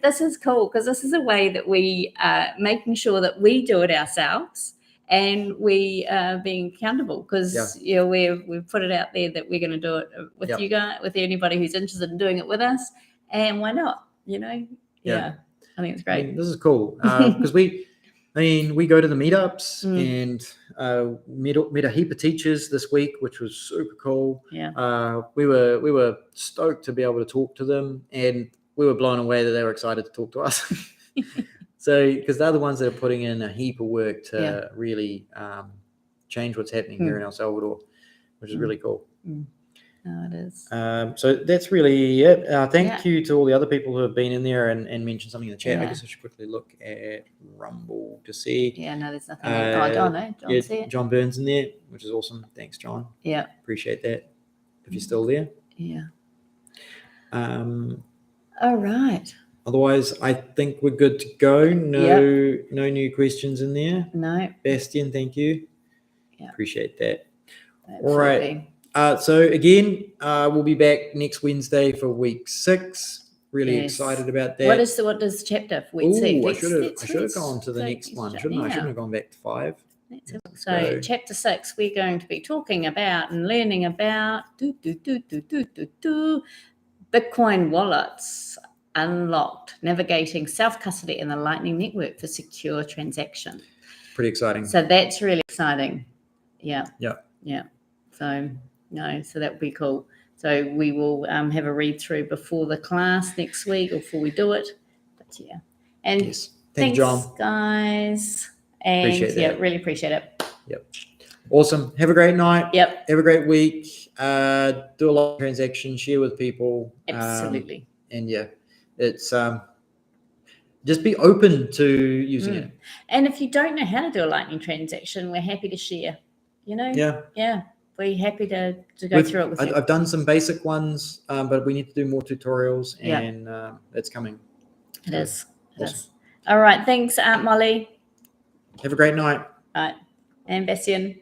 this is cool, because this is a way that we making sure that we do it ourselves, and we are being accountable, because we've put it out there that we're going to do it with you guys, with anybody who's interested in doing it with us, and why not? I think it's great. This is cool, because we go to the meetups and met a heap of teachers this week, which was super cool. Yeah. We were stoked to be able to talk to them, and we were blown away that they were excited to talk to us. So, because they're the ones that are putting in a heap of work to really change what's happening here in El Salvador, which is really cool. Oh, it is. So that's really it. Thank you to all the other people who have been in there and mentioned something in the chat. I guess I should quickly look at Rumble to see. Yeah, no, there's nothing there. I don't know. John, see it. John Burns in there, which is awesome. Thanks, John. Yeah. Appreciate that. If you're still there. Yeah. All right. Otherwise, I think we're good to go. No new questions in there. No. Bastian, thank you. Yeah. Appreciate that. Absolutely. All right. So again, we'll be back next Wednesday for week 6. Really excited about that. What does chapter week 6? I should have gone to the next one, shouldn't I? I shouldn't have gone back to 5. So chapter 6, we're going to be talking about and learning about Bitcoin wallets unlocked, navigating self-custody in the Lightning Network for secure transaction. Pretty exciting. So that's really exciting. Yeah. Yeah. So so that would be cool. So we will have a read through before the class next week or before we do it. But yeah. And yes. Thanks, John. Guys. And appreciate that. Really appreciate it. Yep. Awesome. Have a great night. Yep. Have a great week. Do a lot of transactions, share with people. Absolutely. And yeah, it's just be open to using it. And if you don't know how to do a Lightning transaction, we're happy to share. Yeah. We're happy to go through it with you. I've done some basic ones, but we need to do more tutorials, and it's coming. It is. All right. Thanks, Aunt Molly. Have a great night. All right. And Bastian.